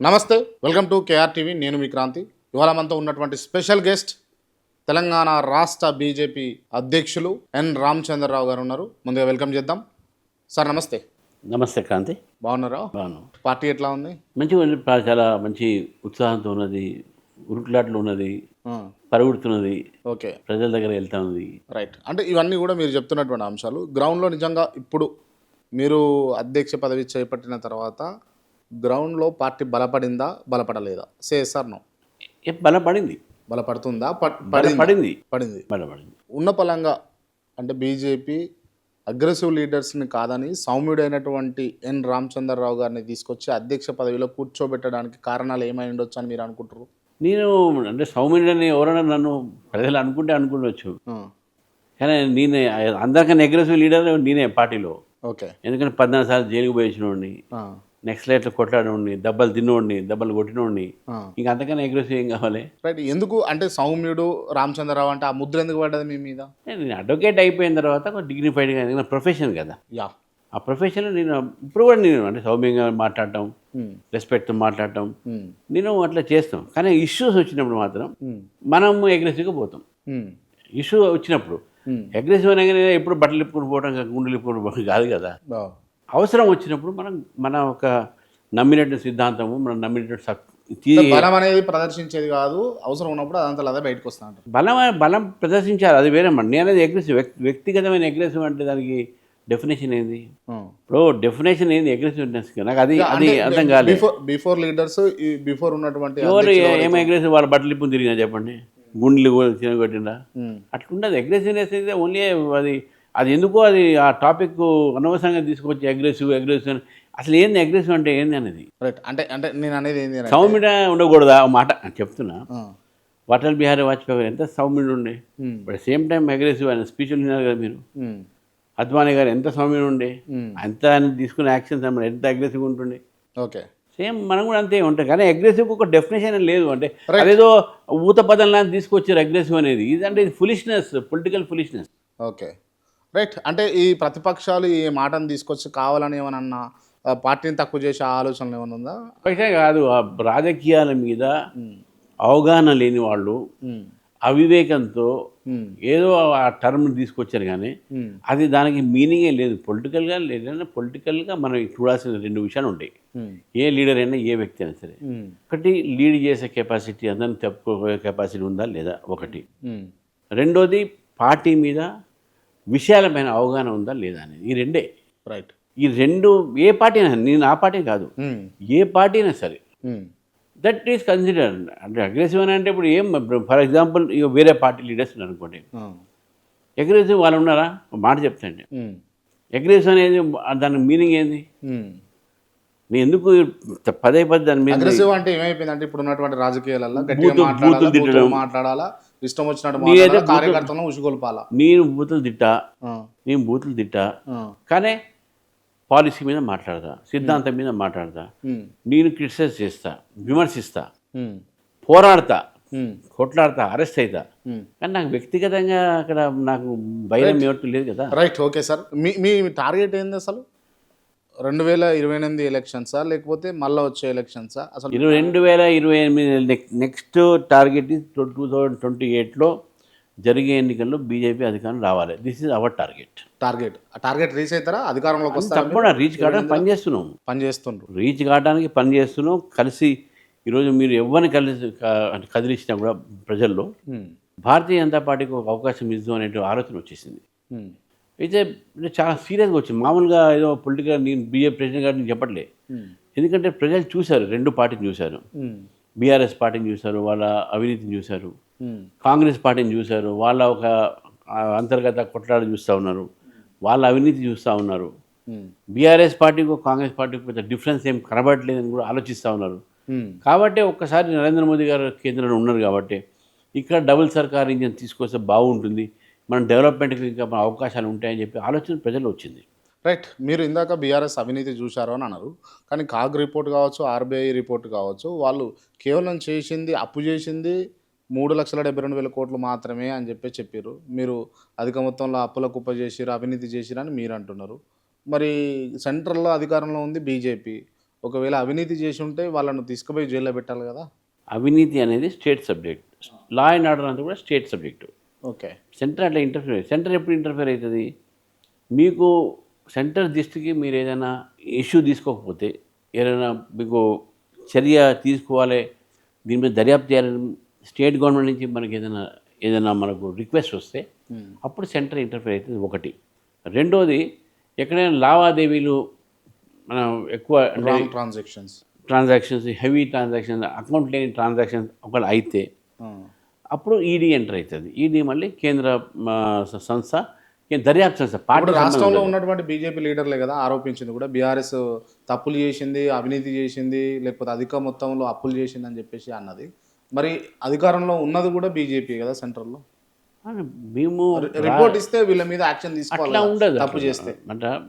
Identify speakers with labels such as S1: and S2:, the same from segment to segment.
S1: నమస్తే, welcome to KR TV. నేను మీ క్రాంతి. ఇవాళ మనతో ఉన్నటువంటి స్పెషల్ గెస్ట్ తెలంగాణ రాష్ట్ర బీజేపీ అధ్యక్షులు ఎన్ రామచంద్రరావు గారు ఉన్నారు. ముందుగా వెల్కమ్ చేద్దాం. సార్ నమస్తే.
S2: నమస్తే క్రాంతి.
S1: బాగున్నారా?
S2: బాను
S1: పార్టీ ఎట్లా ఉంది?
S2: మంచిగా ఉంది. చాలా మంచి ఉత్సాహంతో ఉన్నది, ఉరుకులాట్లు ఉన్నది, పరుగుడుతున్నది,
S1: ఓకే,
S2: ప్రజల దగ్గర వెళ్తా ఉంది.
S1: రైట్. అంటే ఇవన్నీ కూడా మీరు చెప్తున్నటువంటి అంశాలు గ్రౌండ్లో నిజంగా ఇప్పుడు మీరు అధ్యక్ష పదవి చేపట్టిన తర్వాత గ్రౌండ్లో పార్టీ బలపడిందా, బలపడలేదా? Sir no.
S2: బలపడింది,
S1: బలపడుతుందా?
S2: బలపడింది,
S1: పడింది.
S2: బలపడింది.
S1: ఉన్న పలంగా అంటే బీజేపీ అగ్రెసివ్ లీడర్స్ని కాదని సౌమ్యుడైనటువంటి ఎన్ రామచంద్రరావు గారిని తీసుకొచ్చి అధ్యక్ష పదవిలో కూర్చోబెట్టడానికి కారణాలు ఏమై ఉండొచ్చు అని మీరు అనుకుంటారు?
S2: నేను అంటే సౌమ్యుడని ఎవరైనా నన్ను ప్రజలు అనుకుండొచ్చు, కానీ నేనే అందరికన్నా అగ్రెసివ్ లీడర్ నేనే పార్టీలో.
S1: ఓకే.
S2: ఎందుకంటే 14 సార్లు జైలుకు పోయించినోడిని, నెక్స్ట్లైట్లు కొట్లాడినోడిని, దెబ్బలు తిన్నోడిని, దెబ్బలు కొట్టినోడిని, ఇంకా అంతకన్నా అగ్రెసివ్ ఏం కావాలి?
S1: రైట్. ఎందుకు అంటే సౌమ్యుడు రామచంద్రరావు అంటే ఆ ముద్ర ఎందుకు పడ్డది మీ మీద?
S2: నేను అడ్వకేట్ అయిపోయిన తర్వాత కొంచెం డిగ్నిఫైడ్గా, నా ప్రొఫెషన్ కదా,
S1: యా,
S2: ఆ ప్రొఫెషన్లో నేను ఇప్పుడు కూడా నేను అంటే సౌమ్యంగా మాట్లాడటం, రెస్పెక్ట్తో మాట్లాడటం, నేను అట్లా చేస్తాం. కానీ ఇష్యూస్ వచ్చినప్పుడు మాత్రం మనం అగ్రెసివ్గా పోతాం. ఇష్యూ వచ్చినప్పుడు అగ్రెసివ్ అనగానే ఎప్పుడు బట్టలు ఇప్పుకొని పోవడం, గుండెలు ఇప్పుకొని పోవడం కాదు కదా. అవసరం వచ్చినప్పుడు మన ఒక నమ్మినట్టు సిద్ధాంతము, మనం నమ్మినట్టు
S1: బలం అనేది ప్రదర్శించేది కాదు, అవసరం ఉన్నప్పుడు అదంతా అదే బయటకు వస్తా అంటారు.
S2: బలం ప్రదర్శించాలి, అది వేరే. నేను అనేది అగ్రెసివ్, వ్యక్తిగతమైన అగ్రెసివ్ అంటే దానికి డెఫినేషన్ ఏంది? ఇప్పుడు డెఫినేషన్ ఏంది అగ్రెసివ్నెస్? నాకు అది అర్థం కాలేదు.
S1: బిఫోర్ లీడర్స్, బిఫోర్ ఉన్నటువంటి
S2: ఎవరు ఏం అగ్రెసివ్? వాళ్ళ బట్టలు ఇప్పుని తిరిగినా చెప్పండి, గుండెలు తినగొట్టిందా? అట్లుండదు. అగ్రెసివ్నెస్ అయితే ఓన్లీ అది ఎందుకో అది ఆ టాపిక్ అనవసరంగా తీసుకొచ్చి అగ్రెసివ్ అని. అసలు ఏంది అగ్రెసివ్ అంటే ఏంది అనేది?
S1: రైట్. అంటే అంటే నేను అనేది ఏంది,
S2: సౌమ్యుడ ఉండకూడదా? మాట చెప్తున్నా. అటల్ బిహారీ వాజ్పేయి ఎంత సౌమ్యుడు ఉండే, బట్ సేమ్ టైం అగ్రెసివ్ ఆయన స్పీచ్లు విన్నారు కదా మీరు. అద్వానీ గారు ఎంత సౌమ్యుడు ఉండే, అంత ఆయన తీసుకునే యాక్షన్స్ ఎంత అగ్రెసివ్గా ఉంటుండే.
S1: ఓకే.
S2: సేమ్ మనం కూడా అంతే ఉంటాం. కానీ అగ్రెసివ్కి ఒక డెఫినేషన్ లేదు. అంటే అదేదో ఊత పదంలా తీసుకొచ్చారు అగ్రెసివ్ అనేది. ఇదంటే ఇది foolishness, political foolishness.
S1: Okay, right. అంటే ఈ ప్రతిపక్షాలు ఈ మాటను తీసుకొచ్చి కావాలని ఏమన్నా పార్టీని తక్కువ చేసే ఆలోచనలు ఏమైనా ఉందా?
S2: పైసా కాదు, ఆ రాజకీయాల మీద అవగాహన లేని వాళ్ళు అవివేకంతో ఏదో ఆ టర్మ్ తీసుకొచ్చారు, కానీ అది దానికి మీనింగే లేదు. పొలిటికల్గా మనం చూడాల్సిన 2 విషయాలు ఉంటాయి. ఏ లీడర్ అయినా, ఏ వ్యక్తి అయినా సరే. ఒకటి, లీడ్ చేసే కెపాసిటీ, అందరిని తప్పుకోే కెపాసిటీ ఉందా లేదా ఒకటి. రెండోది, పార్టీ మీద విషయాలపైన అవగాహన ఉందా లేదా అనేది. ఈ రెండే.
S1: రైట్.
S2: ఈ రెండు ఏ పార్టీ అయినా, నేను ఆ పార్టీ కాదు, ఏ పార్టీ అయినా సరే దట్ ఈస్ కన్సిడర్. అంటే అగ్రెసివ్ అని అంటే ఇప్పుడు ఏం, ఫర్ ఎగ్జాంపుల్ ఇక వేరే పార్టీ లీడర్స్ అనుకోండి, అగ్రెసివ్ వాళ్ళు ఉన్నారా? మాట చెప్తాండి, అగ్రెసివ్ అనేది దాని మీనింగ్ ఏంది? నేను ఎందుకు పదే దాని మీద
S1: అగ్రెసివ్ అంటే ఏమైపోయిందంటే ఇప్పుడు ఉన్నటువంటి రాజకీయాలలో మాట్లాడాలా, ఇష్టం వచ్చినట్టు కార్యకర్తలను ఉసుగొల్పాలా.
S2: నేను బూతులు తిట్టా, కానీ పాలసీ మీద మాట్లాడతా, సిద్ధాంతం మీద మాట్లాడతా, నేను క్రిటిసైజ్ చేస్తా, విమర్శిస్తా, పోరాడతా, కొట్లాడతా, అరెస్ట్ అవుతా. కానీ నాకు వ్యక్తిగతంగా అక్కడ నాకు భయం ఏమట్టు లేదు కదా.
S1: రైట్. ఓకే సార్, మీ టార్గెట్ ఏంది అసలు? 2028 ఎలక్షన్సా లేకపోతే మళ్ళీ వచ్చే ఎలక్షన్సా? అసలు
S2: 2028 నెక్స్ట్ టార్గెట్ 2028లో జరిగే ఎన్నికల్లో బీజేపీ అధికారం రావాలి. This is our
S1: target reach అవుతారా? అధికారంలోకి వస్తారా?
S2: తప్పకుండా రీచ్ కావడానికి పనిచేస్తున్నాం. రీచ్ కావడానికి పనిచేస్తున్నాం. కలిసి ఈరోజు మీరు ఎవరిని కదిలించినా కూడా ప్రజల్లో భారతీయ జనతా పార్టీకి ఒక అవకాశం ఇద్దాం అనే ఆలోచన వచ్చేసింది. అయితే చాలా సీరియస్గా వచ్చింది. మామూలుగా ఏదో పొలిటికల్ నేను బీజేపీ ప్రెసిడెంట్ గారిని చెప్పట్లే. ఎందుకంటే ప్రజలు చూశారు, 2 పార్టీని చూశారు. బీఆర్ఎస్ పార్టీని చూశారు, వాళ్ళ అవినీతిని చూశారు. కాంగ్రెస్ పార్టీని చూశారు, వాళ్ళ ఒక అంతర్గత కొట్లాట చూస్తూ ఉన్నారు, వాళ్ళ అవినీతి చూస్తూ ఉన్నారు. బీఆర్ఎస్ పార్టీకి కాంగ్రెస్ పార్టీకి పెద్ద డిఫరెన్స్ ఏం కనబడట్లేదని కూడా ఆలోచిస్తూ ఉన్నారు. కాబట్టి ఒక్కసారి నరేంద్ర మోదీ గారు కేంద్రంలో ఉన్నారు కాబట్టి ఇక్కడ డబుల్ సర్కార్ ఇంజన్ తీసుకొస్తే బాగుంటుంది, మన డెవలప్మెంట్కి ఇంకా అవకాశాలు ఉంటాయని చెప్పి ఆలోచన ప్రజల్లో వచ్చింది.
S1: రైట్. మీరు ఇందాక బీఆర్ఎస్ అవినీతి చూశారు అని అన్నారు, కానీ కాగ్ రిపోర్ట్ కావచ్చు, ఆర్బీఐ రిపోర్ట్ కావచ్చు, వాళ్ళు కేవలం అప్పు చేసింది 3,72,000 కోట్లు మాత్రమే అని చెప్పారు. మీరు అధిక మొత్తంలో అప్పుల కుప్ప చేసిరు, అవినీతి చేసిరు అని మీరు అంటున్నారు. మరి సెంట్రల్లో అధికారంలో ఉంది బీజేపీ. ఒకవేళ అవినీతి చేసి ఉంటే వాళ్ళను తీసుకుపోయి జైల్లో పెట్టాలి కదా.
S2: అవినీతి అనేది state subject, law and order అంతా కూడా స్టేట్ సబ్జెక్టు.
S1: ఓకే.
S2: సెంటర్ అట్లా ఇంటర్ఫియర్, సెంటర్ ఎప్పుడు ఇంటర్ఫియర్ అవుతుంది? మీకు సెంటర్ దృష్టికి మీరు ఏదైనా ఇష్యూ తీసుకోకపోతే, ఏదైనా మీకు చర్య తీసుకోవాలి, దీని మీద దర్యాప్తు చేయాలని స్టేట్ గవర్నమెంట్ నుంచి మనకి ఏదైనా మనకు రిక్వెస్ట్ వస్తే అప్పుడు సెంటర్ ఇంటర్ఫియర్ అవుతుంది ఒకటి. రెండోది, ఎక్కడైనా లావాదేవీలు మనం ఎక్కువ అంటే ట్రాన్సాక్షన్స్, హెవీ ట్రాన్సాక్షన్స్, అకౌంట్ లేని ట్రాన్సాక్షన్స్ ఒకవేళ అయితే అప్పుడు ఈడీ ఎంటర్ అవుతుంది. ఈడీ మళ్ళీ కేంద్ర సంస్థ, దర్యాప్తు సంస్థ. పార్టీ
S1: రాష్ట్రంలో ఉన్నటువంటి బీజేపీ లీడర్లే కదా ఆరోపించింది కూడా, బీఆర్ఎస్ తప్పులు చేసింది, అవినీతి చేసింది, లేకపోతే అధిక మొత్తంలో అప్పులు చేసింది అని చెప్పేసి అన్నది. మరి అధికారంలో ఉన్నది కూడా బీజేపీ కదా సెంట్రల్లో.
S2: మేము
S1: రిపోర్ట్ ఇస్తే వీళ్ళ మీద యాక్షన్
S2: అట్లా
S1: తీసుకోవాలి
S2: ఉండదు
S1: తప్పు చేస్తే.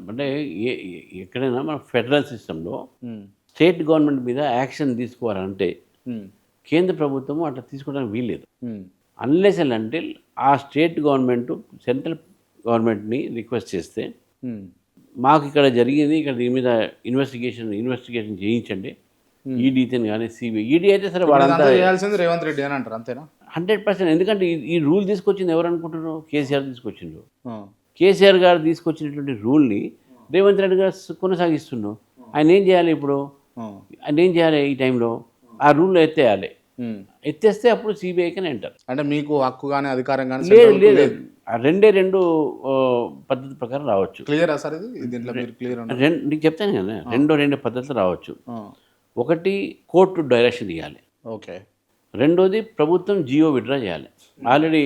S2: అంటే ఎక్కడైనా మన ఫెడరల్ సిస్టంలో స్టేట్ గవర్నమెంట్ మీద యాక్షన్ తీసుకోవాలంటే కేంద్ర ప్రభుత్వం అట్లా తీసుకోవడానికి వీల్లేదు. అన్లెస్ అండ్ అంటిల్ ఆ స్టేట్ గవర్నమెంట్ సెంట్రల్ గవర్నమెంట్ని రిక్వెస్ట్ చేస్తే మాకు ఇక్కడ జరిగింది, ఇక్కడ దీని మీద ఇన్వెస్టిగేషన్ చేయించండి, ఈడీతో కానీ సిబిఐ. ఈడీ అయితే సరే వాళ్ళంతా
S1: చేయాల్సింది రేవంత్ రెడ్డి అని అంటారు అంతేనా?
S2: 100%. ఎందుకంటే ఈ రూల్ తీసుకొచ్చింది ఎవరు అనుకుంటున్నారు? కేసీఆర్ తీసుకొచ్చిండ్రు. కేసీఆర్ గారు తీసుకొచ్చినటువంటి రూల్ని రేవంత్ రెడ్డి గారు కొనసాగిస్తున్నాడు. ఆయన ఏం చేయాలి ఇప్పుడు? ఆయన ఏం చేయాలి ఈ టైంలో? ఆ రూల్లో ఎత్తేయాలి. ఎత్తేస్తే అప్పుడు సిబిఐకి అంటారు.
S1: అంటే మీకు హక్కు కానీ అధికారం కానీ
S2: లేదు. రెండు పద్ధతి ప్రకారం రావచ్చు.
S1: క్లియర్ సార్ ఇది? దీంట్లో మీరు క్లియర్?
S2: నీకు చెప్తాను కదా, రెండు పద్ధతులు రావచ్చు. ఒకటి, కోర్టు డైరెక్షన్ ఇవ్వాలి.
S1: ఓకే. రెండోది,
S2: ప్రభుత్వం జియో విత్డ్రా చేయాలి. ఆల్రెడీ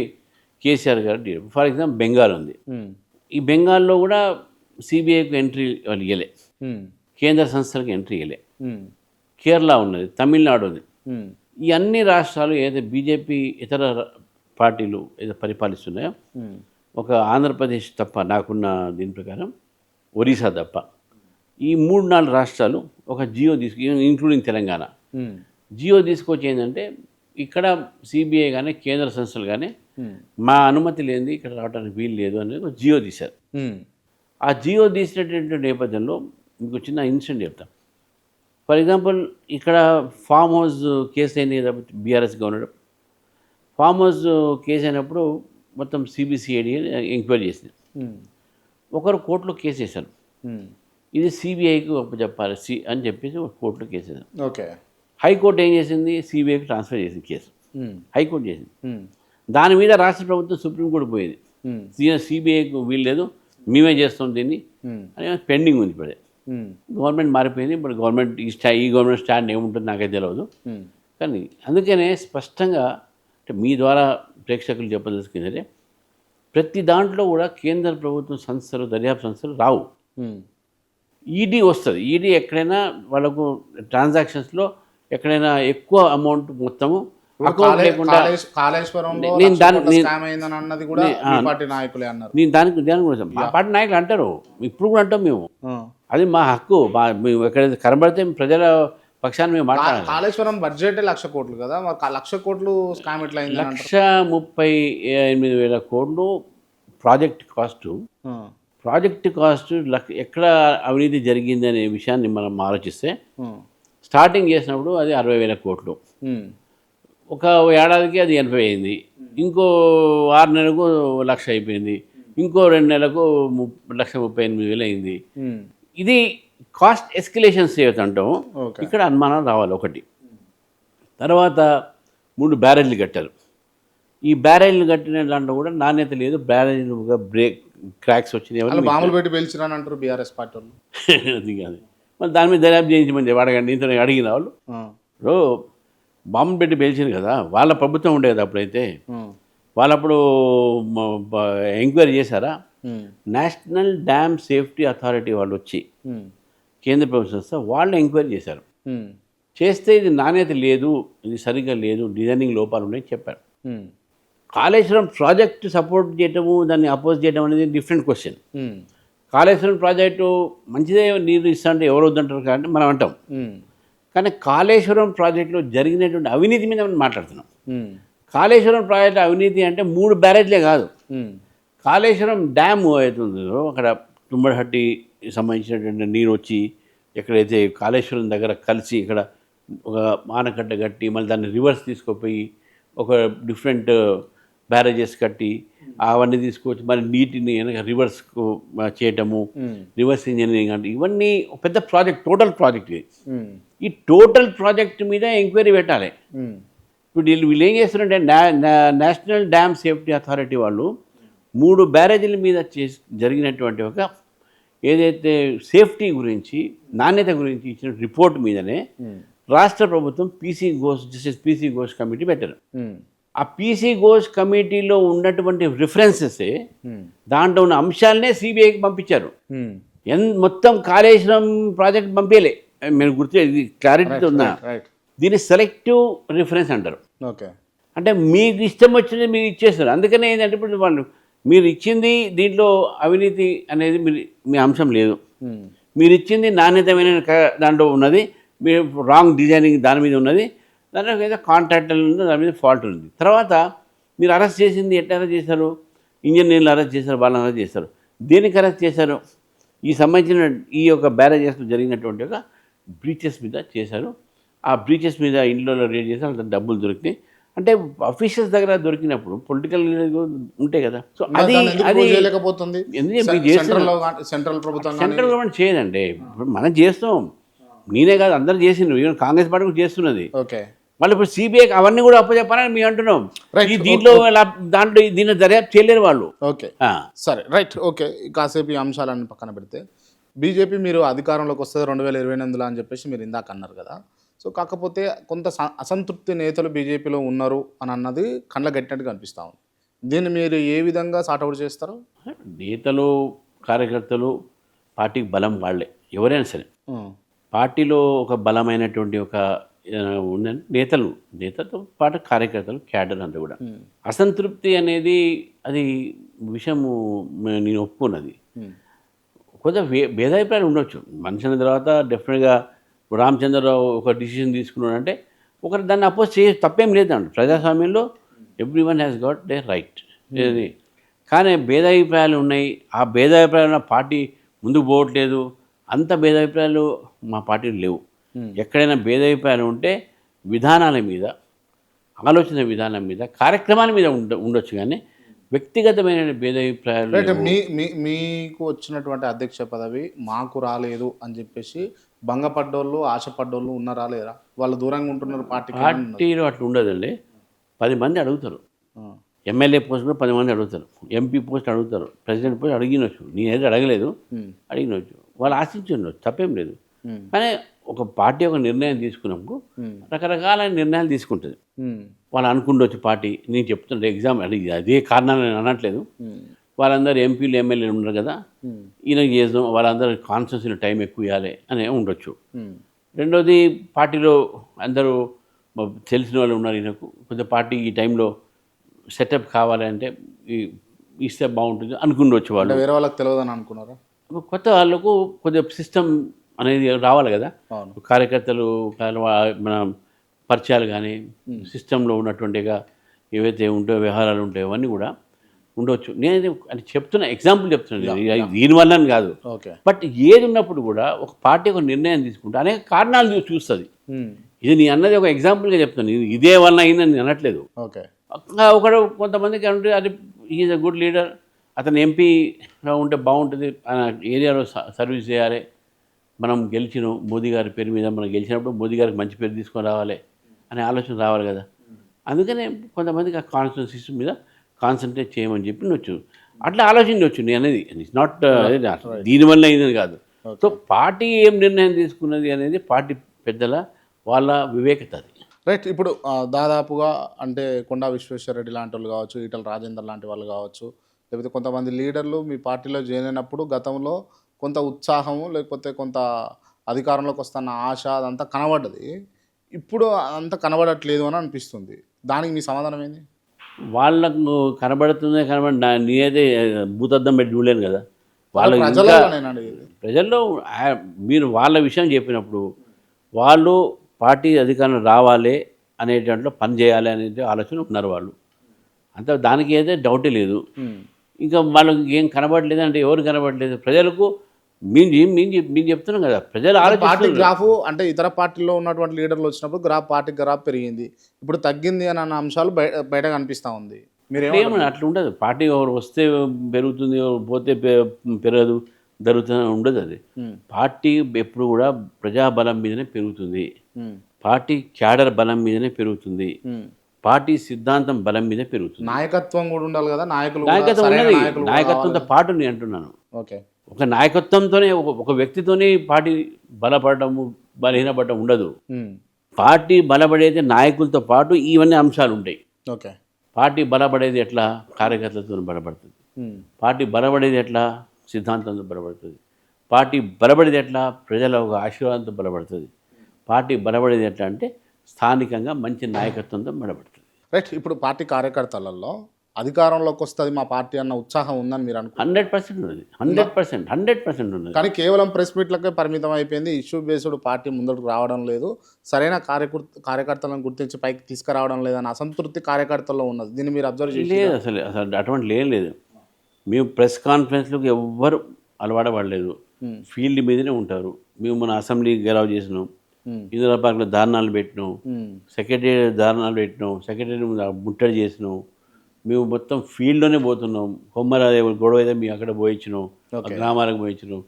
S2: కేసీఆర్ గారు, ఫర్ ఎగ్జాంపుల్ బెంగాల్ ఉంది. ఈ బెంగాల్లో కూడా సిబిఐకి ఎంట్రీ వాళ్ళు ఇవ్వలే, కేంద్ర సంస్థలకు ఎంట్రీ ఇవ్వలే. కేరళ ఉన్నది, తమిళనాడు ఉంది. ఈ అన్ని రాష్ట్రాలు ఏదైతే బీజేపీ ఇతర పార్టీలు ఏదో పరిపాలిస్తున్నాయో, ఒక ఆంధ్రప్రదేశ్ తప్ప, నాకున్న దీని ప్రకారం ఒరిస్సా తప్ప, ఈ 3-4 రాష్ట్రాలు ఒక జియో ఇంక్లూడింగ్ తెలంగాణ జియో తీసుకొచ్చి ఏంటంటే, ఇక్కడ సిబిఐ కానీ కేంద్ర సంస్థలు కానీ మా అనుమతి లేనిది ఇక్కడ రావడానికి వీలు లేదు అనేది ఒక జియో తీశారు. ఆ జియో తీసినటువంటి నేపథ్యంలో మీకు చిన్న ఇన్సిడెంట్ చెప్తాం. ఫర్ ఎగ్జాంపుల్, ఇక్కడ ఫామ్ హౌస్ కేసు అయింది కదా, BRS government farm house case అయినప్పుడు మొత్తం సిబిసిఐడి ఎంక్వైరీ చేసింది. ఒకరు కోర్టులో కేసు వేశారు, ఇది సిబిఐకి చెప్పాలి అని చెప్పేసి ఒక కోర్టులో కేసు వేశారు.
S1: ఓకే.
S2: హైకోర్టు ఏం చేసింది? సిబిఐకి ట్రాన్స్ఫర్ చేసింది కేసు. హైకోర్టు చేసింది. దాని మీద రాష్ట్ర ప్రభుత్వం సుప్రీంకోర్టు పోయేది, సిబిఐకి వీలు లేదు, మేమే చేస్తాం దీన్ని అని పెండింగ్ ఉంది. ఇప్పుడే గవర్నమెంట్ మారిపోయింది. ఇప్పుడు గవర్నమెంట్ ఈ గవర్నమెంట్ స్టాండ్ ఏముంటుంది నాకైతే తెలియదు. కానీ అందుకనే స్పష్టంగా, అంటే మీ ద్వారా ప్రేక్షకులు చెప్పదలుచుకుందంటే, ప్రతి దాంట్లో కూడా కేంద్ర ప్రభుత్వం సంస్థలు, దర్యాప్తు సంస్థలు రావు. ఈడీ వస్తుంది. ఈడీ ఎక్కడైనా వాళ్ళకు ట్రాన్సాక్షన్స్లో ఎక్కడైనా ఎక్కువ అమౌంట్ మొత్తము అకౌంట్ లేకుండా, నేను దానికి కూడా మా పార్టీ నాయకులు అంటారు, ఇప్పుడు కూడా అంటాం మేము, అది మా హక్కు. మేము ఎక్కడైతే కనబడితే ప్రజల పక్షాన్ని మేము మాట్లాడాలి.
S1: కాళేశ్వరం బడ్జెట్ 1,00,000 కోట్లు కదా, 1,00,000 కోట్లు స్కామ్ ఎట్లా అయింది?
S2: 1,38,000 కోట్లు ప్రాజెక్ట్ కాస్ట్. ఎక్కడ అవినీతి జరిగింది అనే విషయాన్ని మనం ఆలోచిస్తే, స్టార్టింగ్ చేసినప్పుడు అది 60,000 కోట్లు, ఒక ఏడాదికి అది 80 అయింది, ఇంకో 6 నెలలకు 1,00,000 అయిపోయింది, ఇంకో 2 నెలలకు 1,38,000 అయింది. ఇది కాస్ట్ ఎస్కలేషన్స్ ఏవైతుంటాం, ఇక్కడ అనుమానం రావాలి ఒకటి. తర్వాత 3 బ్యారేజ్లు కట్టారు. ఈ బ్యారేజ్లు కట్టిన దాంట్లో కూడా నాణ్యత లేదు, బ్యారేజ్లుగా బ్రేక్ క్రాక్స్ వచ్చినాయి.
S1: బాంబులు పెట్టి పేల్చిరని అంటారు బీఆర్ఎస్ పార్టీ వాళ్ళు.
S2: అది కాదు, మళ్ళీ దాని మీద దర్యాప్తు చేయించమని అడగండి. ఇంత అడిగిన వాళ్ళు ఇప్పుడు బాంబులు పెట్టి పేల్చారు కదా, వాళ్ళ ప్రభుత్వం ఉండేది అప్పుడైతే. వాళ్ళప్పుడు ఎంక్వైరీ చేశారా? నేషనల్ డ్యామ్ సేఫ్టీ అథారిటీ వాళ్ళు వచ్చి, కేంద్ర ప్రభుత్వ సంస్థ, వాళ్ళు ఎంక్వైరీ చేశారు. చేస్తే ఇది నాణ్యత లేదు, ఇది సరిగ్గా లేదు, డిజైనింగ్ లోపాలు ఉన్నాయని చెప్పారు. కాళేశ్వరం ప్రాజెక్టు సపోర్ట్ చేయటము, దాన్ని అపోజ్ చేయడం అనేది డిఫరెంట్ క్వశ్చన్. కాళేశ్వరం ప్రాజెక్టు మంచిదే, నీరు ఇస్తా అంటే ఎవరు వద్దంటారు కాబట్టి మనం అంటాం. కానీ కాళేశ్వరం ప్రాజెక్టులో జరిగినటువంటి అవినీతి మీద మనం మాట్లాడుతున్నాం. కాళేశ్వరం ప్రాజెక్టు అవినీతి అంటే 3 బ్యారేజ్లే కాదు, కాళేశ్వరం డ్యామ్ అవుతుందో అక్కడ తుమ్మడహట్టి సంబంధించినటువంటి నీరు వచ్చి ఎక్కడైతే కాళేశ్వరం దగ్గర కలిసి ఇక్కడ ఒక ఆనకట్ట కట్టి మళ్ళీ దాన్ని రివర్స్ తీసుకుపోయి ఒక డిఫరెంట్ బ్యారేజెస్ కట్టి అవన్నీ తీసుకొచ్చి మరి నీటిని వెనక రివర్స్ చేయటము, రివర్స్ ఇంజనీరింగ్ అంటే ఇవన్నీ ఒక పెద్ద ప్రాజెక్ట్, టోటల్ ప్రాజెక్ట్ ఇది. ఈ టోటల్ ప్రాజెక్ట్ మీద ఎంక్వైరీ పెట్టాలి. ఇప్పుడు వీళ్ళు ఏం చేస్తున్నారంటే నేషనల్ డ్యామ్ సేఫ్టీ అథారిటీ వాళ్ళు 3 బ్యారేజీల మీద జరిగినటువంటి ఒక ఏదైతే సేఫ్టీ గురించి నాణ్యత గురించి ఇచ్చిన రిపోర్ట్ మీదనే రాష్ట్ర ప్రభుత్వం పీసీ ఘోష్ కమిటీ పెట్టారు. ఆ పీసీ ఘోష్ కమిటీలో ఉన్నటువంటి రిఫరెన్సెస్ దాంట్లో ఉన్న అంశాలనే సిబిఐకి పంపించారు. మొత్తం కాళేశ్వరం ప్రాజెక్ట్ పంపించలే. మీరు గుర్తు ఇది క్లారిటీతో ఉన్నా, దీన్ని సెలెక్టివ్ రిఫరెన్స్ అంటారు.
S1: ఓకే,
S2: అంటే మీకు ఇష్టం వచ్చినది మీరు ఇచ్చేస్తారు. అందుకనే ఏంటంటే ఇప్పుడు వాళ్ళు మీరు ఇచ్చింది దీంట్లో అవినీతి అనేది మీ అంశం లేదు, మీరు ఇచ్చింది నాణ్యతమైన దాంట్లో ఉన్నది, మీరు రాంగ్ డిజైనింగ్ దాని మీద ఉన్నది, దాంట్లో ఏదో కాంట్రాక్టర్లు ఉంది, దాని మీద ఫాల్ట్ ఉంది. తర్వాత మీరు అరెస్ట్ చేసింది ఎట్లా అరెస్ట్ చేశారు? ఇంజనీర్లు అరెస్ట్ చేశారు, వాళ్ళని అరెస్ట్ చేశారు. దేనికి అరెస్ట్ చేశారు? ఈ సంబంధించిన ఈ యొక్క బ్యారేజెస్లో జరిగినటువంటి ఒక బ్రీచెస్ మీద చేశారు. ఆ బ్రీచెస్ మీద ఇంట్లో రేట్ చేశారు, అంత డబ్బులు దొరికినాయి. అంటే అఫీషియల్స్ దగ్గర దొరికినప్పుడు పొలిటికల్ ఉంటాయి కదా. సో అది
S1: సెంట్రల్
S2: గవర్నమెంట్ చేయదండి. మనం చేస్తాం, నేనే కాదు అందరూ చేసిండ్రు, ఈవెన్ కాంగ్రెస్ పార్టీ కూడా చేస్తున్నది. వాళ్ళు ఇప్పుడు సిబిఐకి అవన్నీ కూడా అప్పచెప్పాలని మేము అంటున్నాం. ఈ దీంట్లో దీన్ని దర్యాప్తు చేయలేరు వాళ్ళు.
S1: ఓకే, సరే, రైట్. ఓకే, కాసేపు ఈ అంశాలన్నీ పక్కన పెడితే బీజేపీ మీరు అధికారంలోకి వస్తుంది 2028 అని చెప్పేసి మీరు ఇందాక అన్నారు కదా. సో కాకపోతే కొంత అసంతృప్తి నేతలు బీజేపీలో ఉన్నారు అని అన్నది కళ్ళ గట్టినట్టుగా అనిపిస్తూ ఉంది. దీన్ని మీరు ఏ విధంగా సార్ట్అవుట్ చేస్తారు?
S2: నేతలు, కార్యకర్తలు పార్టీకి బలం వాళ్ళే, ఎవరైనా సరే. పార్టీలో ఒక బలమైనటువంటి ఒక నేతలతో పాటు కార్యకర్తలు, క్యాడర్ అంతా కూడా. అసంతృప్తి అనేది అది విషయము నేను ఒప్పుకున్నది. కొంచెం భేదాభిప్రాయాలు ఉండొచ్చు మనిషిన తర్వాత. డెఫినెట్గా రామచంద్రరావు ఒక డిసిషన్ తీసుకున్నాడంటే ఒకరు దాన్ని అపోజ్ తప్పేం లేదండి. ప్రజాస్వామ్యంలో every one has got they right. కానీ భేదాభిప్రాయాలు ఉన్నాయి. ఆ భేదాభిప్రాయాలు పార్టీ ముందుకు పోవట్లేదు. అంత భేదాభిప్రాయాలు మా పార్టీలో లేవు. ఎక్కడైనా భేదాభిప్రాయాలు ఉంటే విధానాల మీద, ఆలోచన విధానం మీద, కార్యక్రమాల మీద ఉండొచ్చు. కానీ వ్యక్తిగతమైన భేదాభిప్రాయాలు
S1: మీకు వచ్చినటువంటి అధ్యక్ష పదవి మాకు రాలేదు అని చెప్పేసి భంగపడ్డోళ్ళు, ఆశపడ్డోళ్ళు ఉన్నారా లేరా? వాళ్ళు దూరంగా ఉంటున్నారు
S2: పార్టీలో. అట్లా ఉండదండి. 10 మంది అడుగుతారు. ఎమ్మెల్యే పోస్టులో 10 మంది అడుగుతారు, ఎంపీ పోస్ట్ అడుగుతారు, ప్రెసిడెంట్ పోస్ట్ అడిగినొచ్చు. నేనైతే అడగలేదు, అడిగినొచ్చు. వాళ్ళు ఆశించవచ్చు, తప్పేం లేదు. కానీ ఒక పార్టీ ఒక నిర్ణయం తీసుకున్నప్పుడు రకరకాల నిర్ణయాలు తీసుకుంటుంది. వాళ్ళు అనుకుండొచ్చు పార్టీ. నేను చెప్తుంటే అదే కారణాలు నేను అనట్లేదు. వాళ్ళందరూ ఎంపీలు, ఎమ్మెల్యేలు ఉన్నారు కదా, ఈయనకి చేద్దాం, వాళ్ళందరూ కాన్స్టిట్యూన్సీలో టైం ఎక్కువ ఇవ్వాలి అని ఉండొచ్చు. రెండోది, పార్టీలో అందరూ తెలిసిన వాళ్ళు ఉన్నారు, ఈయనకు కొంచెం పార్టీ ఈ టైంలో సెటప్ కావాలి అంటే ఇస్తే బాగుంటుంది అనుకుండొచ్చు. వాళ్ళు
S1: వేరే వాళ్ళకి తెలియదని అనుకున్నారా?
S2: కొత్త వాళ్ళకు కొద్దిగా సిస్టమ్ అనేది రావాలి కదా. కార్యకర్తలు మన పరిచయాలు కానీ సిస్టంలో ఉన్నటువంటిగా ఏవైతే ఉంటాయో, వ్యవహారాలు ఉంటాయో అవన్నీ కూడా ఉండవచ్చు. నేను అది చెప్తున్నా, ఎగ్జాంపుల్ చెప్తున్నాను, దీనివల్ల కాదు. బట్ ఏది ఉన్నప్పుడు కూడా ఒక పార్టీ ఒక నిర్ణయం తీసుకుంటే అనేక కారణాలు చూస్తుంది. ఇది నీ అన్నది ఒక ఎగ్జాంపుల్గా చెప్తాను. ఇదే వల్ల అయిందని నేను అనట్లేదు. ఒకడు కొంతమందికి అంటే అది ఈజ్ అ గుడ్ లీడర్, అతను ఎంపీగా ఉంటే బాగుంటుంది, ఏరియాలో సర్వీస్ చేయాలి, మనం గెలిచినాం మోదీ గారి పేరు మీద, మనం గెలిచినప్పుడు మోదీ గారికి మంచి పేరు తీసుకొని రావాలి అనే ఆలోచన రావాలి కదా. అందుకనే కొంతమందికి ఆ కాన్స్టిట్యూన్సీస్ మీద కాన్సన్ట్రేట్ చేయమని చెప్పి అట్లా ఆలోచించవచ్చు. నేను అనేది ఇట్స్ నాట్ దీనివల్ల అయిందని కాదు. సో పార్టీ ఏం నిర్ణయం తీసుకున్నది అనేది పార్టీ పెద్దల వాళ్ళ వివేకత అది.
S1: రైట్. ఇప్పుడు దాదాపుగా అంటే కొండా విశ్వేశ్వరరెడ్డి లాంటి వాళ్ళు కావచ్చు, ఈటల రాజేందర్ లాంటి వాళ్ళు కావచ్చు, లేకపోతే కొంతమంది లీడర్లు మీ పార్టీలో జాయిన్ అయినప్పుడు గతంలో కొంత ఉత్సాహము, లేకపోతే కొంత అధికారంలోకి వస్తున్న ఆశ అదంతా కనబడ్డది. ఇప్పుడు అంతా కనబడట్లేదు అని అనిపిస్తుంది. దానికి మీ సమాధానం ఏంది?
S2: వాళ్ళకు కనబడుతుందే నేనైతే భూతద్దం పెట్టి చూడలేను కదా. వాళ్ళ ప్రజల్లో మీరు వాళ్ళ విషయం చెప్పినప్పుడు వాళ్ళు పార్టీ అధికారం రావాలి అనే దాంట్లో పని చేయాలి అనేది ఆలోచన ఉన్నారు వాళ్ళు. అంత దానికి అయితే డౌటే లేదు. ఇంకా వాళ్ళకి ఏం కనబడలేదు అంటే ఎవరు కనబడలేదు? ప్రజలకు మేము చెప్తున్నాం కదా, ప్రజలు
S1: పార్టీ
S2: ఆలోచిస్తున్నారు.
S1: గ్రాఫ్ అంటే ఇతర పార్టీల్లో ఉన్నటువంటి లీడర్లు వచ్చినప్పుడు పార్టీ గ్రాఫ్ పెరిగింది, ఇప్పుడు తగ్గింది అని అన్న అంశాలు బయట కనిపిస్తూ ఉంది.
S2: ఏమన్నా అట్లా ఉండదు. పార్టీ ఎవరు వస్తే పెరుగుతుంది, ఎవరు పోతే పెరగదు, జరుగుతుంది ఉండదు. అది పార్టీ ఎప్పుడు కూడా ప్రజాబలం మీదనే పెరుగుతుంది, పార్టీ క్యాడర్ బలం మీదనే పెరుగుతుంది, పార్టీ సిద్ధాంతం బలం మీదే పెరుగుతుంది.
S1: నాయకత్వం కూడా ఉండాలి కదా,
S2: నాయకత్వం ఉన్నది, నాయకత్వంతో పాటు నేను అంటున్నాను.
S1: ఓకే,
S2: ఒక నాయకత్వంతోనే ఒక వ్యక్తితోనే పార్టీ బలపడము బలహీనపడటం ఉండదు. పార్టీ బలపడేది నాయకులతో పాటు ఇవన్నీ అంశాలు ఉంటాయి.
S1: ఓకే,
S2: పార్టీ బలపడేది ఎట్లా? కార్యకర్తలతో బలపడుతుంది. పార్టీ బలపడేది ఎట్లా? సిద్ధాంతంతో బలపడుతుంది. పార్టీ బలపడేది ఎట్లా? ప్రజల ఒక ఆశీర్వాదంతో బలపడుతుంది. పార్టీ బలపడేది ఎట్లా అంటే స్థానికంగా మంచి నాయకత్వంతో బలపడుతుంది.
S1: రైట్. ఇప్పుడు పార్టీ కార్యకర్తలలో అధికారంలోకి వస్తుంది మా పార్టీ అన్న ఉత్సాహం ఉందని మీరు అనుకో?
S2: 100% ఉన్నది, 100% ఉన్నది.
S1: కానీ కేవలం ప్రెస్ మీట్లకే పరిమితం అయిపోయింది. ఇష్యూ బేస్డ్ పార్టీ ముందుకు రావడం లేదు, సరైన కార్యకర్తలను గుర్తించి పైకి తీసుకురావడం లేదని అసంతృప్తి కార్యకర్తల్లో ఉన్నది. దీన్ని మీరు అబ్జర్వ్ చేసి?
S2: లేదు, అసలు అటువంటి లేదు. మేము ప్రెస్ కాన్ఫరెన్స్లకు ఎవ్వరు అలవాడబడలేదు, ఫీల్డ్ మీదనే ఉంటారు. మేము మన అసెంబ్లీ గెలవ చేసినాం, ఇందిరా పార్క్లో దారుణాలు పెట్టినాం, సెక్రటరీ దారుణాలు పెట్టినాం, సెక్రటరీ ముట్టడి చేసినాం. మేము మొత్తం ఫీల్డ్లోనే పోతున్నాం. కొమ్మరాదేవి గొడవ అయితే మేము అక్కడ పోయించినాం, గ్రామాలకు పోయించినాం.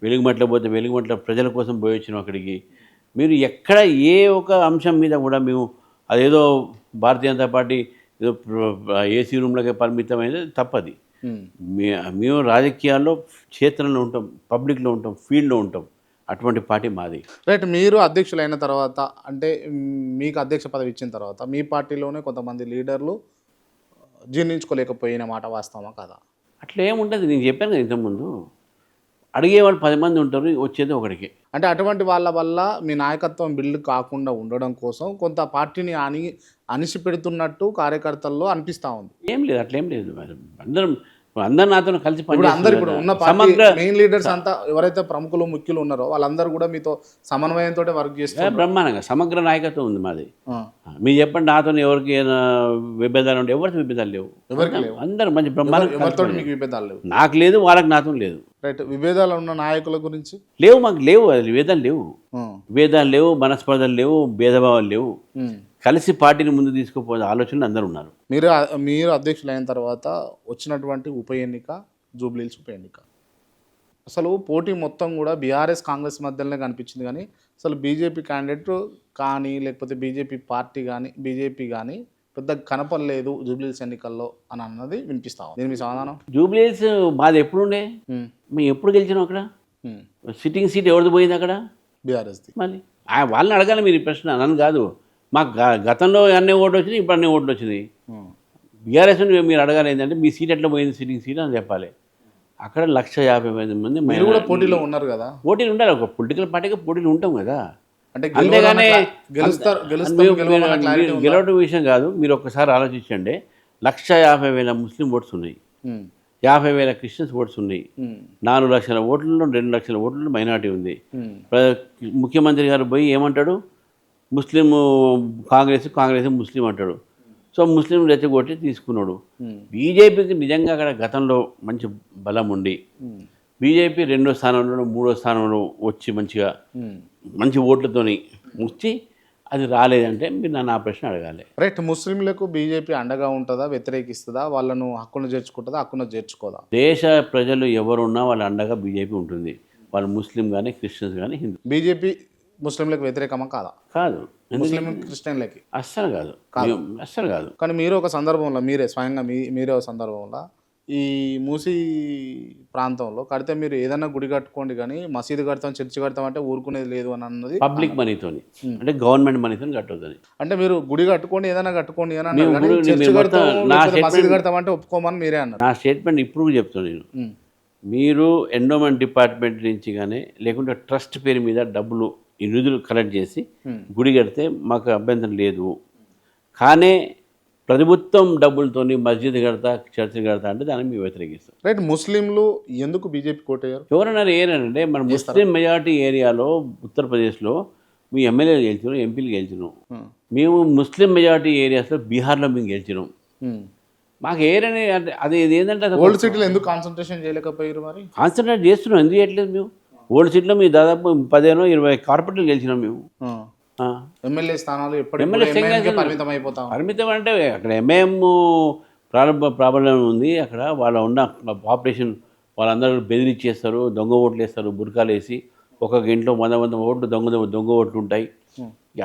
S2: వెలుగుమట్ల పోతే వెలుగుమట్ల ప్రజల కోసం పోయించినాం అక్కడికి. మీరు ఎక్కడ ఏ ఒక అంశం మీద కూడా మేము అదేదో భారతీయ జనతా పార్టీ ఏదో ఏసీ రూమ్లకే పరిమితమైనది తప్పది. మేము రాజకీయాల్లో క్షేత్రంలో ఉంటాం, పబ్లిక్లో ఉంటాం, ఫీల్డ్లో ఉంటాం. అటువంటి పార్టీ మాది.
S1: రైట్. మీరు అధ్యక్షులైన తర్వాత, అంటే మీకు అధ్యక్ష పదవి ఇచ్చిన తర్వాత మీ పార్టీలోనే కొంతమంది లీడర్లు జీర్ణించుకోలేకపోయిన మాట వాస్తవమా కాదా?
S2: అట్లా ఏముంటుంది, నేను చెప్పాను కదా ఇంతకుముందు, అడిగేవాళ్ళు 10 మంది ఉంటారు, వచ్చేది ఒకడికి.
S1: అంటే అటువంటి వాళ్ళ వల్ల మీ నాయకత్వం బిల్డ్ కాకుండా ఉండడం కోసం కొంత పార్టీని అనిసి పెడుతున్నట్టు కార్యకర్తల్లో అనిపిస్తూ ఉంది.
S2: ఏం లేదు, అట్లేం లేదు. అందరు నాతో కలిసి
S1: అందరు ఇప్పుడు ఉన్న మెయిన్ లీడర్స్ అంతా ఎవరైతే ప్రముఖులు ముఖ్యులు ఉన్నారో వాళ్ళందరూ కూడా మీతో సమన్వయంతో వర్క్ చేస్తారు.
S2: బ్రహ్మాండంగా సమగ్ర నాయకత్వం ఉంది మాది. మీరు చెప్పండి, నాతో ఎవరికి ఏమైనా విభేదాలు ఉంటే ఎవరికి విభేదాలు లేవు, అందరూ మంచి బ్రహ్మాండంగా.
S1: మీకు విభేదాలు లేవు?
S2: నాకు లేదు, వాళ్ళకి నాతో లేదు.
S1: రైట్. విభేదాలు ఉన్న నాయకుల గురించి
S2: లేవు, మాకు లేవు, అది విభేదాలు లేవు, మనస్పర్ధలు లేవు, భేదభావాలు లేవు. కలిసి పార్టీని ముందు తీసుకుపోయే ఆలోచనలు అందరూ ఉన్నారు.
S1: మీరు అధ్యక్షులైన తర్వాత వచ్చినటువంటి ఉప ఎన్నిక, జూబ్లీహిల్స్ ఉప ఎన్నిక, అసలు పోటీ మొత్తం కూడా బీఆర్ఎస్ కాంగ్రెస్ మధ్యలోనే కనిపించింది. కానీ అసలు బీజేపీ క్యాండిడేట్ కానీ లేకపోతే బీజేపీ పార్టీ కానీ బీజేపీ కానీ పెద్ద కనపడలేదు జూబ్లీహిల్స్ ఎన్నికల్లో అని అన్నది వినిపిస్తాం. దీని మీ సమాధానం?
S2: జూబ్లీహిల్స్ మాది ఎప్పుడుండే, మేము ఎప్పుడు గెలిచినాం అక్కడ? సిట్టింగ్ సీట్ ఎవరిది పోయింది అక్కడ?
S1: బీఆర్ఎస్ది.
S2: మళ్ళీ వాళ్ళని అడగాలి మీరు ఈ ప్రశ్న, నన్ను కాదు. మాకు గతంలో అన్ని ఓట్లు వచ్చినాయి, ఇప్పుడు అన్ని ఓట్లు వచ్చినాయి. బీఆర్ఎస్ మీరు అడగాలి ఏంటంటే మీ సీట్ ఎట్లా పోయింది, సిట్టింగ్ సీట్ అని చెప్పాలి. అక్కడ 150,000 మంది
S1: పోటీలో ఉన్నారు కదా.
S2: పోటీలు ఉండాలి, ఒక పొలిటికల్ పార్టీగా పోటీలు ఉంటాం కదా.
S1: అంటే
S2: అంతేగాని గెలవడం విషయం కాదు. మీరు ఒక్కసారి ఆలోచించండి, 150,000 ముస్లిం ఓట్స్ ఉన్నాయి, 50,000 క్రిస్టియన్స్ ఓట్స్ ఉన్నాయి, 4 లక్షల ఓట్లలో 2 లక్షల ఓట్లలో మైనార్టీ ఉంది. ముఖ్యమంత్రి గారు పోయి ఏమంటాడు, ముస్లిం కాంగ్రెస్ ముస్లిం అంటాడు. సో ముస్లిం రెచ్చగొట్టి తీసుకున్నాడు. బీజేపీకి నిజంగా అక్కడ గతంలో మంచి బలం ఉండి బీజేపీ 2వ స్థానంలో 3వ స్థానంలో వచ్చి మంచి ఓట్లతోని వచ్చి అది రాలేదంటే మీరు నన్ను ఆ ప్రశ్న అడగాలి.
S1: రైట్. ముస్లింలకు బీజేపీ అండగా ఉంటుందా, వ్యతిరేకిస్తుందా, వాళ్ళను హక్కును చేర్చుకుంటుందా, హక్కును చేర్చుకోదా?
S2: దేశ ప్రజలు ఎవరున్నా వాళ్ళ అండగా బీజేపీ ఉంటుంది, వాళ్ళు ముస్లిం కానీ క్రిస్టియన్స్ కానీ హిందూ.
S1: బీజేపీ ముస్లింలకు వ్యతిరేకమా కాదా?
S2: కాదు.
S1: ముస్లిం క్రిస్టియన్లకి
S2: అస్సలు కాదు.
S1: కానీ మీరు ఒక సందర్భంలో స్వయంగా మీరే ఒక సందర్భంలో ఈ మూసీ ప్రాంతంలో కడితే మీరు ఏదైనా గుడి కట్టుకోండి కానీ మసీదు కడతాం, చర్చి కడతాం అంటే ఊరుకునేది లేదు అని అన్నది
S2: పబ్లిక్ మనీతోని, అంటే గవర్నమెంట్ మనీతో కట్టొద్దని.
S1: అంటే మీరు గుడి కట్టుకోండి, ఏదైనా కట్టుకోండి అని అన్నారు, చర్చి కడతాం, మసీదు కడతాం అంటే ఒప్పుకోమని మీరే అన్నారు.
S2: నా స్టేట్మెంట్ ఇప్పుడు చెప్తాను నేను. మీరు ఎండోమెంట్ డిపార్ట్మెంట్ నుంచి కానీ లేకుంటే ట్రస్ట్ పేరు మీద డబ్బులు ఈ నిధులు కలెక్ట్ చేసి గుడి కడితే మాకు అభ్యంతరం లేదు. కానీ ప్రభుత్వం డబ్బులతోని మస్జిద్ కడతా, చర్చి కడతా అంటే దాన్ని మేము వ్యతిరేకిస్తాం.
S1: రైట్. ముస్లింలు ఎందుకు బీజేపీ కోటయ్యారు?
S2: ఎవరన్నారు ఏనంటే మన ముస్లిం మెజారిటీ ఏరియాలో ఉత్తరప్రదేశ్లో మీ ఎమ్మెల్యేలు గెలిచినాం, ఎంపీలు గెలిచినాం. మేము ముస్లిం మెజారిటీ ఏరియాస్లో బీహార్లో మేము గెలిచినాం. మాకు ఏరియా అంటే అది ఏంటంటే
S1: ఓల్డ్ సిటీలో ఎందుకు కాన్సన్ట్రేషన్ చేయలేకపోయారు? మరి
S2: కాన్సన్ట్రేట్ చేస్తున్నాం, ఎందుకు చేయట్లేదు? మేము ఓల్డ్ సీట్లో మీ దాదాపు 15-20 కార్పొరేట్లు గెలిచినాం మేము.
S1: ఎమ్మెల్యే స్థానాలు
S2: ఎమ్మెల్యే
S1: ఎప్పటికీ పరిమితం అయిపోతాం.
S2: పరిమితం అంటే అక్కడ ఎంఐఎం ప్రాబ్లం ఉంది. అక్కడ వాళ్ళ ఉన్న పాపులేషన్ వాళ్ళందరూ బెదిరించేస్తారు, దొంగ ఓట్లు వేస్తారు, బురకాలు వేసి ఒక్కొక్క ఇంట్లో 100 ఓట్లు దొంగ ఓట్లు ఉంటాయి.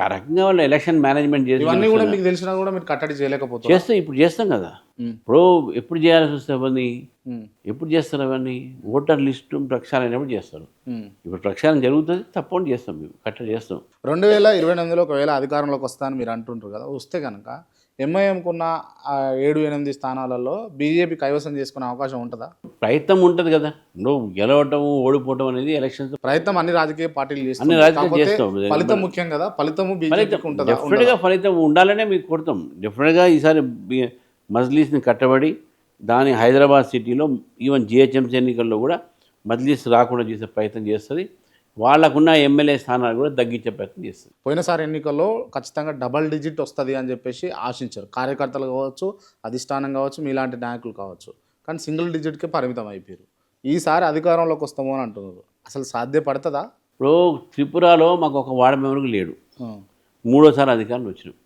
S2: ఆ రకంగా వాళ్ళు ఎలక్షన్ మేనేజ్మెంట్ చేసి
S1: ఇవన్నీ కూడా మీకు తెలిసినా కూడా మీరు కట్టడి చేయలేకపోతారు.
S2: ఇప్పుడు చేస్తాం కదా. ఇప్పుడు ఎప్పుడు చేయాల్సి వస్తే అవన్నీ ఎప్పుడు చేస్తారు? అవన్నీ ఓటర్ లిస్టు ప్రక్షాళన అయినప్పుడు చేస్తారు. ఇప్పుడు ప్రక్షాళన జరుగుతుంది, తప్పకుండా చేస్తాం, మేము కట్టడి చేస్తాం.
S1: 2028లో ఒకవేళ అధికారంలోకి వస్తానని మీరు అంటుంటారు కదా, వస్తే కనుక ఎంఐఎంకున్న 7-8 స్థానాలలో బీజేపీ కైవసం చేసుకునే అవకాశం ఉంటుందా?
S2: ప్రయత్నం ఉంటుంది కదా. నువ్వు గెలవటం ఓడిపోవటం అనేది ఎలక్షన్స్
S1: ప్రయత్నం అన్ని రాజకీయ పార్టీలు
S2: అన్ని రాజకీయాలు చేస్తాం.
S1: ఫలితం ముఖ్యం కదా, ఫలితము బీజేపీకి ఉంటుందా?
S2: డెఫినెట్గా ఫలితం ఉండాలనే మీకు కొడతాం. డెఫినెట్గా ఈసారి మజ్లీస్ని కట్టబడి దాని హైదరాబాద్ సిటీలో ఈవెన్ జిహెచ్ఎంసీ ఎన్నికల్లో కూడా మజ్లీస్ రాకుండా చేసే ప్రయత్నం చేస్తుంది. వాళ్ళకున్న ఎమ్మెల్యే స్థానాలు కూడా తగ్గించే ప్రయత్నం చేస్తుంది.
S1: పోయినసారి ఎన్నికల్లో ఖచ్చితంగా డబల్ డిజిట్ వస్తుంది అని చెప్పేసి ఆశించారు కార్యకర్తలు కావచ్చు, అధిష్టానం కావచ్చు, మీలాంటి నాయకులు కావచ్చు. కానీ సింగిల్ డిజిట్కే పరిమితం అయిపోయారు. ఈసారి అధికారంలోకి వస్తాము అని అంటున్నారు. అసలు సాధ్యపడుతుందా?
S2: ఇప్పుడు త్రిపురలో మాకు ఒక వార్డు మెంబర్కి లేడు, 3వ అధికారంలో వచ్చినాం.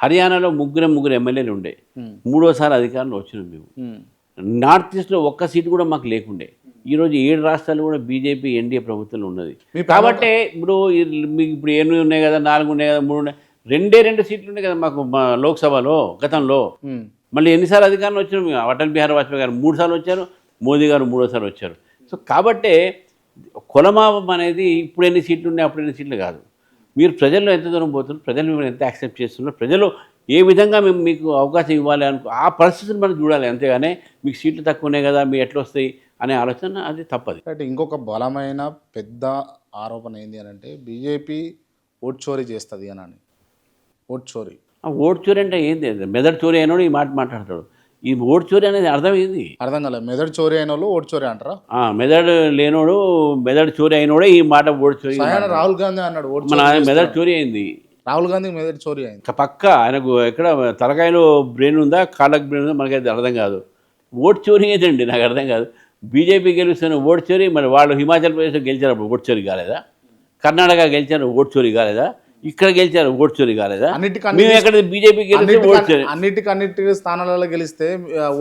S2: హర్యానాలో ముగ్గురు ఎమ్మెల్యేలు ఉండే, 3వ అధికారంలో వచ్చినాం మేము. నార్త్ ఈస్ట్లో ఒక్క సీటు కూడా మాకు లేకుండే. ఈరోజు 7 రాష్ట్రాలు కూడా బీజేపీ ఎన్డీఏ ప్రభుత్వంలో ఉన్నది. కాబట్టి ఇప్పుడు మీకు ఇప్పుడు 8 ఉన్నాయి కదా, 4 ఉన్నాయి కదా, 3 ఉన్నాయి, 2 సీట్లు ఉన్నాయి కదా మాకు లోక్సభలో గతంలో. మళ్ళీ ఎన్నిసార్లు అధికారంలో వచ్చారు? అటల్ బిహారీ వాజ్పేయి గారు 3 సార్లు వచ్చారు, మోదీ గారు 3వ వచ్చారు. సో కాబట్టి కులమాపం అనేది ఇప్పుడు ఎన్ని సీట్లు ఉన్నాయి, అప్పుడు ఎన్ని సీట్లు కాదు. మీరు ప్రజల్లో ఎంత దూరం పోతున్నారు, ప్రజలు మిమ్మల్ని ఎంత యాక్సెప్ట్ చేస్తున్నారు, ప్రజలు ఏ విధంగా మేము మీకు అవకాశం ఇవ్వాలి ఆ పరిస్థితిని మనం చూడాలి. అంతేగానే మీకు సీట్లు తక్కువ ఉన్నాయి కదా, మీ ఎట్లా వస్తాయి అనే ఆలోచన అది తప్పదు.
S1: అంటే ఇంకొక బలమైన పెద్ద ఆరోపణ ఏంటి అని అంటే బీజేపీ ఓట్ చోరీ చేస్తుంది అని. ఓట్ చోరీ
S2: అంటే ఏంది? మెదడు చోరీ అయినోడు ఈ మాట మాట్లాడతాడు. ఈ ఓట్ చోరీ అనేది అర్థం ఏంది?
S1: అర్థం కాలేదు. మెదడు చోరీ అయిన వాళ్ళు ఓట్ చోరీ అంటారా?
S2: మెదడు లేనోడు మెదడు చోరీ అయినోడే ఈ మాట ఓట్ చోరీ.
S1: రాహుల్ గాంధీ అన్నాడు ఓట్
S2: మన మెదడు చోరీ అయింది.
S1: రాహుల్ గాంధీ మెదడు చోరీ అయింది
S2: పక్క. ఆయనకు ఎక్కడ తలకాయలో బ్రెయిన్ ఉందా, కాళ్ళకు బ్రెయిన్ ఉందా మనకైతే అర్థం కాదు. ఓట్ చోరీ ఏదండి నాకు అర్థం కాదు. బీజేపీ గెలుస్తున్న ఓట్ చోరీ, మరి వాళ్ళు హిమాచల్ ప్రదేశ్లో గెలిచారు ఓట్ చోరీ కాలేదా? కర్ణాటక గెలిచారు ఓట్ చోరీ కాలేదా? ఇక్కడ గెలిచారు ఓట్ చోరీ కాలేదా? మేము ఎక్కడ బీజేపీ
S1: అన్నిటి స్థానాలలో గెలిస్తే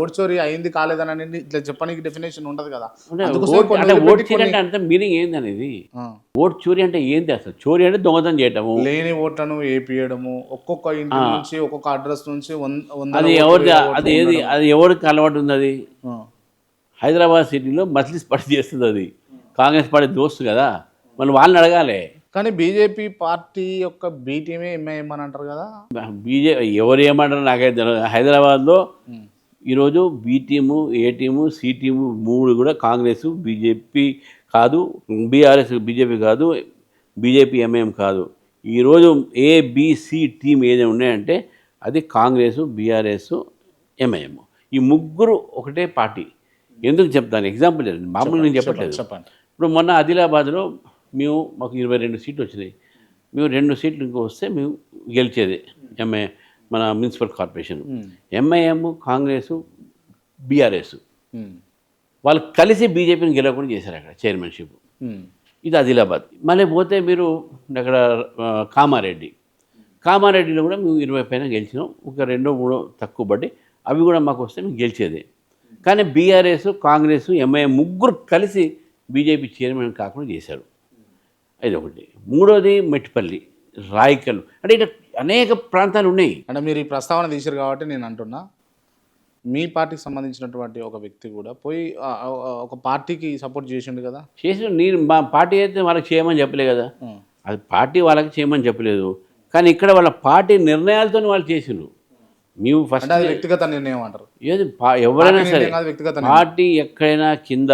S1: ఓట్ చోరీ అయింది కాలేదని ఇట్లా చెప్పడానికి డెఫినేషన్ ఉండదు కదా.
S2: అంటే ఓట్ చోరీ అంటే అంత మీనింగ్ ఏంది అనేది? ఓట్ చోరీ అంటే ఏంది అసలు? చోరీ అంటే దొంగతనం చేయటము,
S1: లేని ఓట్లను ఏపీయడము, ఒక్కొక్క ఇంటి నుంచి ఒక్కొక్క అడ్రస్ నుంచి
S2: అది ఎవరి అది ఏది అది ఎవరికి అలవాటు ఉంది? అది హైదరాబాద్ సిటీలో మజ్లిస్ పార్టీ చేస్తుంది. అది కాంగ్రెస్ పార్టీ దోస్తు కదా, మళ్ళీ వాళ్ళని అడగాలి.
S1: కానీ బీజేపీ పార్టీ యొక్క బి టీమే ఎంఐఎం అని అంటారు కదా.
S2: బీజేపీ ఎవరు ఏమంటారు నాకైతే. హైదరాబాద్లో ఈరోజు బి టీము, ఏ టీము, సి టీము 3 కూడా కాంగ్రెస్, బీజేపీ కాదు, బీఆర్ఎస్ బీజేపీ కాదు, బీజేపీ ఎంఐఎం కాదు. ఈరోజు ఏబిసి టీం ఏదైనా ఉన్నాయంటే అది కాంగ్రెస్, బీఆర్ఎస్, ఎంఐఎం. ఈ 3 ఒకటే పార్టీ. ఎందుకు చెప్తాను? ఎగ్జాంపుల్ మామూలు నేను చెప్పట్లేదు. ఇప్పుడు మొన్న ఆదిలాబాద్లో మాకు 22 సీట్లు వచ్చినాయి. మేము 2 సీట్లు ఇంకో వస్తే మేము గెలిచేది మన municipal corporation. MIM, Congress, BRS వాళ్ళు కలిసి బీజేపీని గెలవకుండా చేశారు అక్కడ చైర్మన్షిప్. ఇది ఆదిలాబాద్. మళ్ళీ పోతే మీరు అక్కడ కామారెడ్డిలో కూడా మేము 20 పైన గెలిచినాం. ఒక 2-3 తక్కువ పడి అవి కూడా మాకు వస్తే మేము గెలిచేది. కానీ బీఆర్ఎస్, కాంగ్రెస్, ఎంఐఎం 3 కలిసి బీజేపీ చైర్మన్ కాకుండా చేశారు. ఇది ఒకటి. 3వది మెట్టిపల్లి, రాయకల్. అంటే ఇట్లా అనేక ప్రాంతాలు ఉన్నాయి.
S1: అంటే మీరు ఈ ప్రస్తావన తీశారు కాబట్టి నేను అంటున్నా, మీ పార్టీకి సంబంధించినటువంటి ఒక వ్యక్తి కూడా పోయి ఒక పార్టీకి సపోర్ట్ చేసిండు కదా.
S2: నేను మా పార్టీ అయితే వాళ్ళకి చేయమని చెప్పలే కదా. అది పార్టీ వాళ్ళకి చేయమని చెప్పలేదు. కానీ ఇక్కడ వాళ్ళ పార్టీ నిర్ణయాలతో వాళ్ళు చేసిండ్రు. మేము ఫస్ట్
S1: వ్యక్తిగత నిర్ణయం అంటారు.
S2: ఏది ఎవరైనా సరే పార్టీ ఎక్కడైనా కింద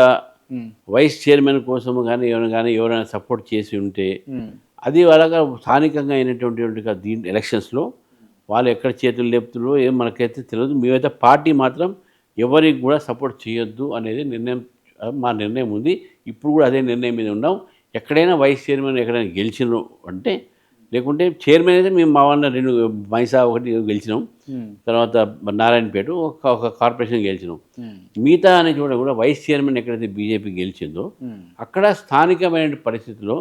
S2: వైస్ చైర్మన్ కోసము కానీ ఎవరైనా సపోర్ట్ చేసి ఉంటే అది వాళ్ళగా స్థానికంగా అయినటువంటి దీని ఎలక్షన్స్లో వాళ్ళు ఎక్కడ చేతులు లేపుతున్నారో ఏం మనకైతే తెలియదు. మేమైతే పార్టీ మాత్రం ఎవరికి కూడా సపోర్ట్ చేయొద్దు అనేది మా నిర్ణయం ఉంది. ఇప్పుడు కూడా అదే నిర్ణయం మీద ఉన్నాం. ఎక్కడైనా వైస్ చైర్మన్ ఎక్కడైనా గెలిచినారు అంటే లేకుంటే చైర్మన్ అయితే మేము మా వాళ్ళ 2 మైసా ఒకటి గెలిచినాం, తర్వాత నారాయణపేట ఒక కార్పొరేషన్ గెలిచినాం. మిగతా అనే చోట కూడా వైస్ చైర్మన్ ఎక్కడైతే బీజేపీ గెలిచిందో అక్కడ స్థానికమైన పరిస్థితుల్లో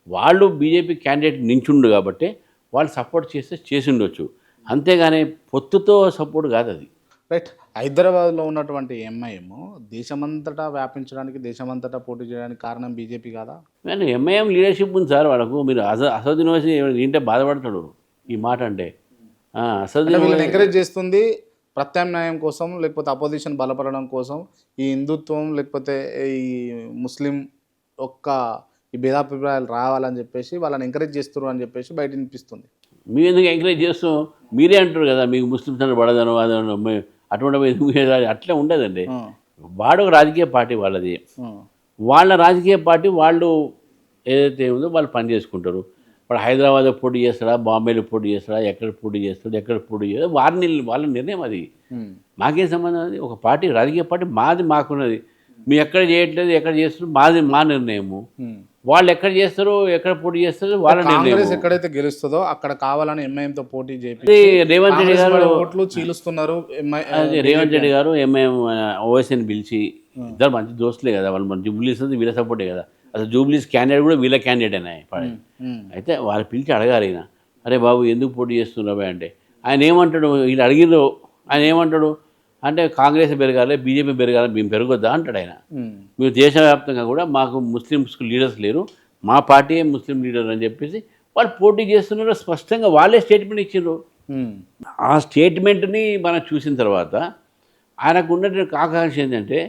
S2: వాళ్ళు బీజేపీ క్యాండిడేట్ నించుండు కాబట్టి వాళ్ళు సపోర్ట్ చేస్తే చేసి ఉండొచ్చు, అంతేగాని పొత్తుతో సపోర్ట్ కాదు అది.
S1: రైట్. హైదరాబాద్లో ఉన్నటువంటి ఎంఐఎం దేశమంతటా వ్యాపించడానికి, దేశమంతటా పోటీ చేయడానికి కారణం బీజేపీ కాదా?
S2: కానీ ఎంఐఎం లీడర్షిప్ ఉంది సార్ వాళ్ళకు. మీరు అసదుద్దీన్ ఓవైసీ ఏంటంటే బాధపడతాడు ఈ మాట అంటే. అసదుద్దీన్
S1: వీళ్ళని ఎంకరేజ్ చేస్తుంది ప్రత్యామ్నాయం కోసం, లేకపోతే అపోజిషన్ బలపడడం కోసం, ఈ హిందుత్వం లేకపోతే ఈ ముస్లిం ఈ భేదాభిప్రాయాలు రావాలని చెప్పేసి వాళ్ళని ఎంకరేజ్ చేస్తున్నారు అని చెప్పేసి బయట వినిపిస్తుంది.
S2: మీరు ఎందుకు ఎంకరేజ్ చేస్తూ మీరే అంటారు కదా మీకు ముస్లిమ్స్ అంటే పడదను అదను, అటువంటి అట్లా ఉండదండి. వాడు ఒక రాజకీయ పార్టీ వాళ్ళది, వాళ్ళ రాజకీయ పార్టీ వాళ్ళు ఏదైతే ఉందో వాళ్ళు పని చేసుకుంటారు. వాడు హైదరాబాద్లో పోటీ చేస్తాడా, బాంబేలో పోటీ చేస్తాడా, ఎక్కడ పోటీ చేస్తాడు, ఎక్కడ పోటీ చేస్తాడు, వాళ్ళ నిర్ణయం అది. మాకేం సంబంధం? అది ఒక పార్టీ, రాజకీయ పార్టీ మాది, మాకున్నది. మీరు ఎక్కడ చేయట్లేదు, ఎక్కడ చేస్తారు, మాది, మా నిర్ణయము. వాళ్ళు ఎక్కడ చేస్తారు, ఎక్కడ పోటీ చేస్తారు, వాళ్ళ
S1: కాంగ్రెస్ ఎక్కడైతే గెలుస్తుందో అక్కడ కావాలని ఎంఐఎంతో పోటీ చేసి
S2: రేవంత్ రెడ్డి గారు
S1: ఓట్లు చీలుస్తున్నారు.
S2: రేవంత్ రెడ్డి గారు ఎంఐఎం ఓవైసీని పిలిచి, ఇద్దరు మంచి దోస్తులే కదా వాళ్ళు, మన జూబ్లీస్ వీళ్ళ సపోర్టే కదా, అసలు జూబ్లీస్ క్యాండిడేట్ కూడా వీళ్ళ క్యాండిడేట్ అయినా. అయితే వాళ్ళు పిలిచి అడగారు ఈయన, అరే బాబు ఎందుకు పోటీ చేస్తున్నావు అంటే ఆయన ఏమంటాడు, వీళ్ళు అడిగిర్రు, ఆయన ఏమంటాడు అంటే కాంగ్రెస్ పెరగాలి, బీజేపీ పెరగాలి, మేము పెరగొద్దా అంటాడు ఆయన. మీరు దేశవ్యాప్తంగా కూడా మాకు ముస్లిమ్స్కి లీడర్స్ లేరు, మా పార్టీయే ముస్లిం లీడర్ అని చెప్పేసి వాళ్ళు పోటీ చేస్తున్నారు. స్పష్టంగా వాళ్ళే స్టేట్మెంట్ ఇచ్చిండ్రు. ఆ స్టేట్మెంట్ని మనం చూసిన తర్వాత ఆయనకు ఉన్నటువంటి ఆకాంక్ష ఏంటంటే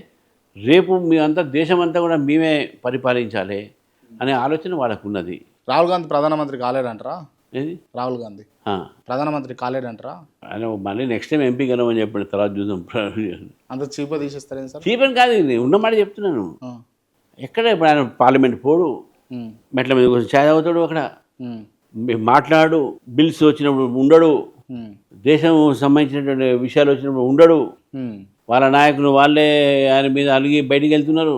S2: రేపు మేమంతా దేశమంతా కూడా మేమే పరిపాలించాలి అనే ఆలోచన వాళ్ళకు ఉన్నది.
S1: రాహుల్ గాంధీ ప్రధానమంత్రి కాలేడంటారా?
S2: ఏది
S1: రాహుల్ గాంధీ ప్రధానమంత్రి కాలేడంటారా?
S2: ఆయన మళ్ళీ నెక్స్ట్ టైం ఎంపీ కలవని చెప్పండి, తర్వాత చూద్దాం.
S1: అంత చీప్గా తీసేస్తారేం సార్?
S2: చీపని కాదు, ఉన్నమాట చెప్తున్నాను. ఎక్కడ ఇప్పుడు ఆయన పార్లమెంట్ పోడు, మెట్ల మీద కొంచెం ఛాయ్ అవుతాడు, అక్కడ మాట్లాడు, బిల్స్ వచ్చినప్పుడు ఉండడు, దేశం సంబంధించినటువంటి విషయాలు వచ్చినప్పుడు ఉండడు, వాళ్ళ నాయకులు వాళ్ళే ఆయన మీద అలిగి బయటికి వెళ్తున్నారు.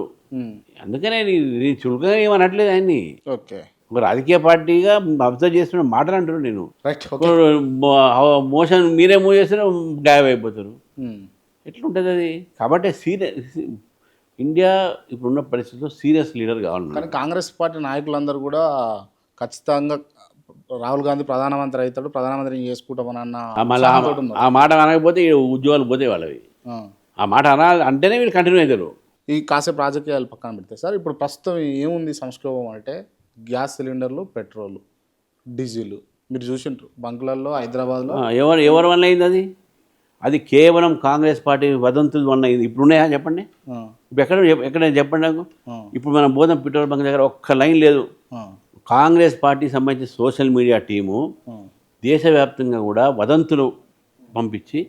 S2: అందుకనే నేను చురుకుగా ఏమనట్లేదు ఆయన్ని.
S1: ఓకే,
S2: ఒక రాజకీయ పార్టీగా అబ్జర్వ్ చేస్తున్న మాటలు అంటారు. నేను
S1: రైట్.
S2: మోషన్ మీరే మూవ్ చేస్తే గాయం అయిపోతారు, ఎట్లుంటుంది అది? కాబట్టి ఇండియా ఇప్పుడున్న పరిస్థితుల్లో సీరియస్ లీడర్ కావాలి.
S1: కానీ కాంగ్రెస్ పార్టీ నాయకులందరూ కూడా ఖచ్చితంగా రాహుల్ గాంధీ ప్రధానమంత్రి అవుతాడు, ప్రధానమంత్రిని చేసుకుంటామని అన్న.
S2: ఆ మాట అనకపోతే ఉద్యోగాలు పోతే వాళ్ళవి. ఆ మాట అంటేనే వీళ్ళు కంటిన్యూ అవుతారు.
S1: ఈ కాసేపు రాజకీయాలు పక్కన పెడితే సార్, ఇప్పుడు ప్రస్తుతం ఏముంది సంక్షోభం అంటే గ్యాస్ సిలిండర్లు, పెట్రోల్, డీజిల్ మీరు చూసింటారు బంకులలో హైదరాబాద్లో.
S2: ఎవరి వల్ల అయింది అది? అది కేవలం కాంగ్రెస్ పార్టీ వదంతుల వల్ల అయింది. ఇప్పుడు ఉన్నాయా చెప్పండి? ఇప్పుడు ఎక్కడ చెప్పండి నాకు. ఇప్పుడు మన బోధం పెట్రోల్ బంక్ దగ్గర ఒక్క లైన్ లేదు. కాంగ్రెస్ పార్టీకి సంబంధించిన సోషల్ మీడియా టీము దేశవ్యాప్తంగా కూడా వదంతులు పంపించి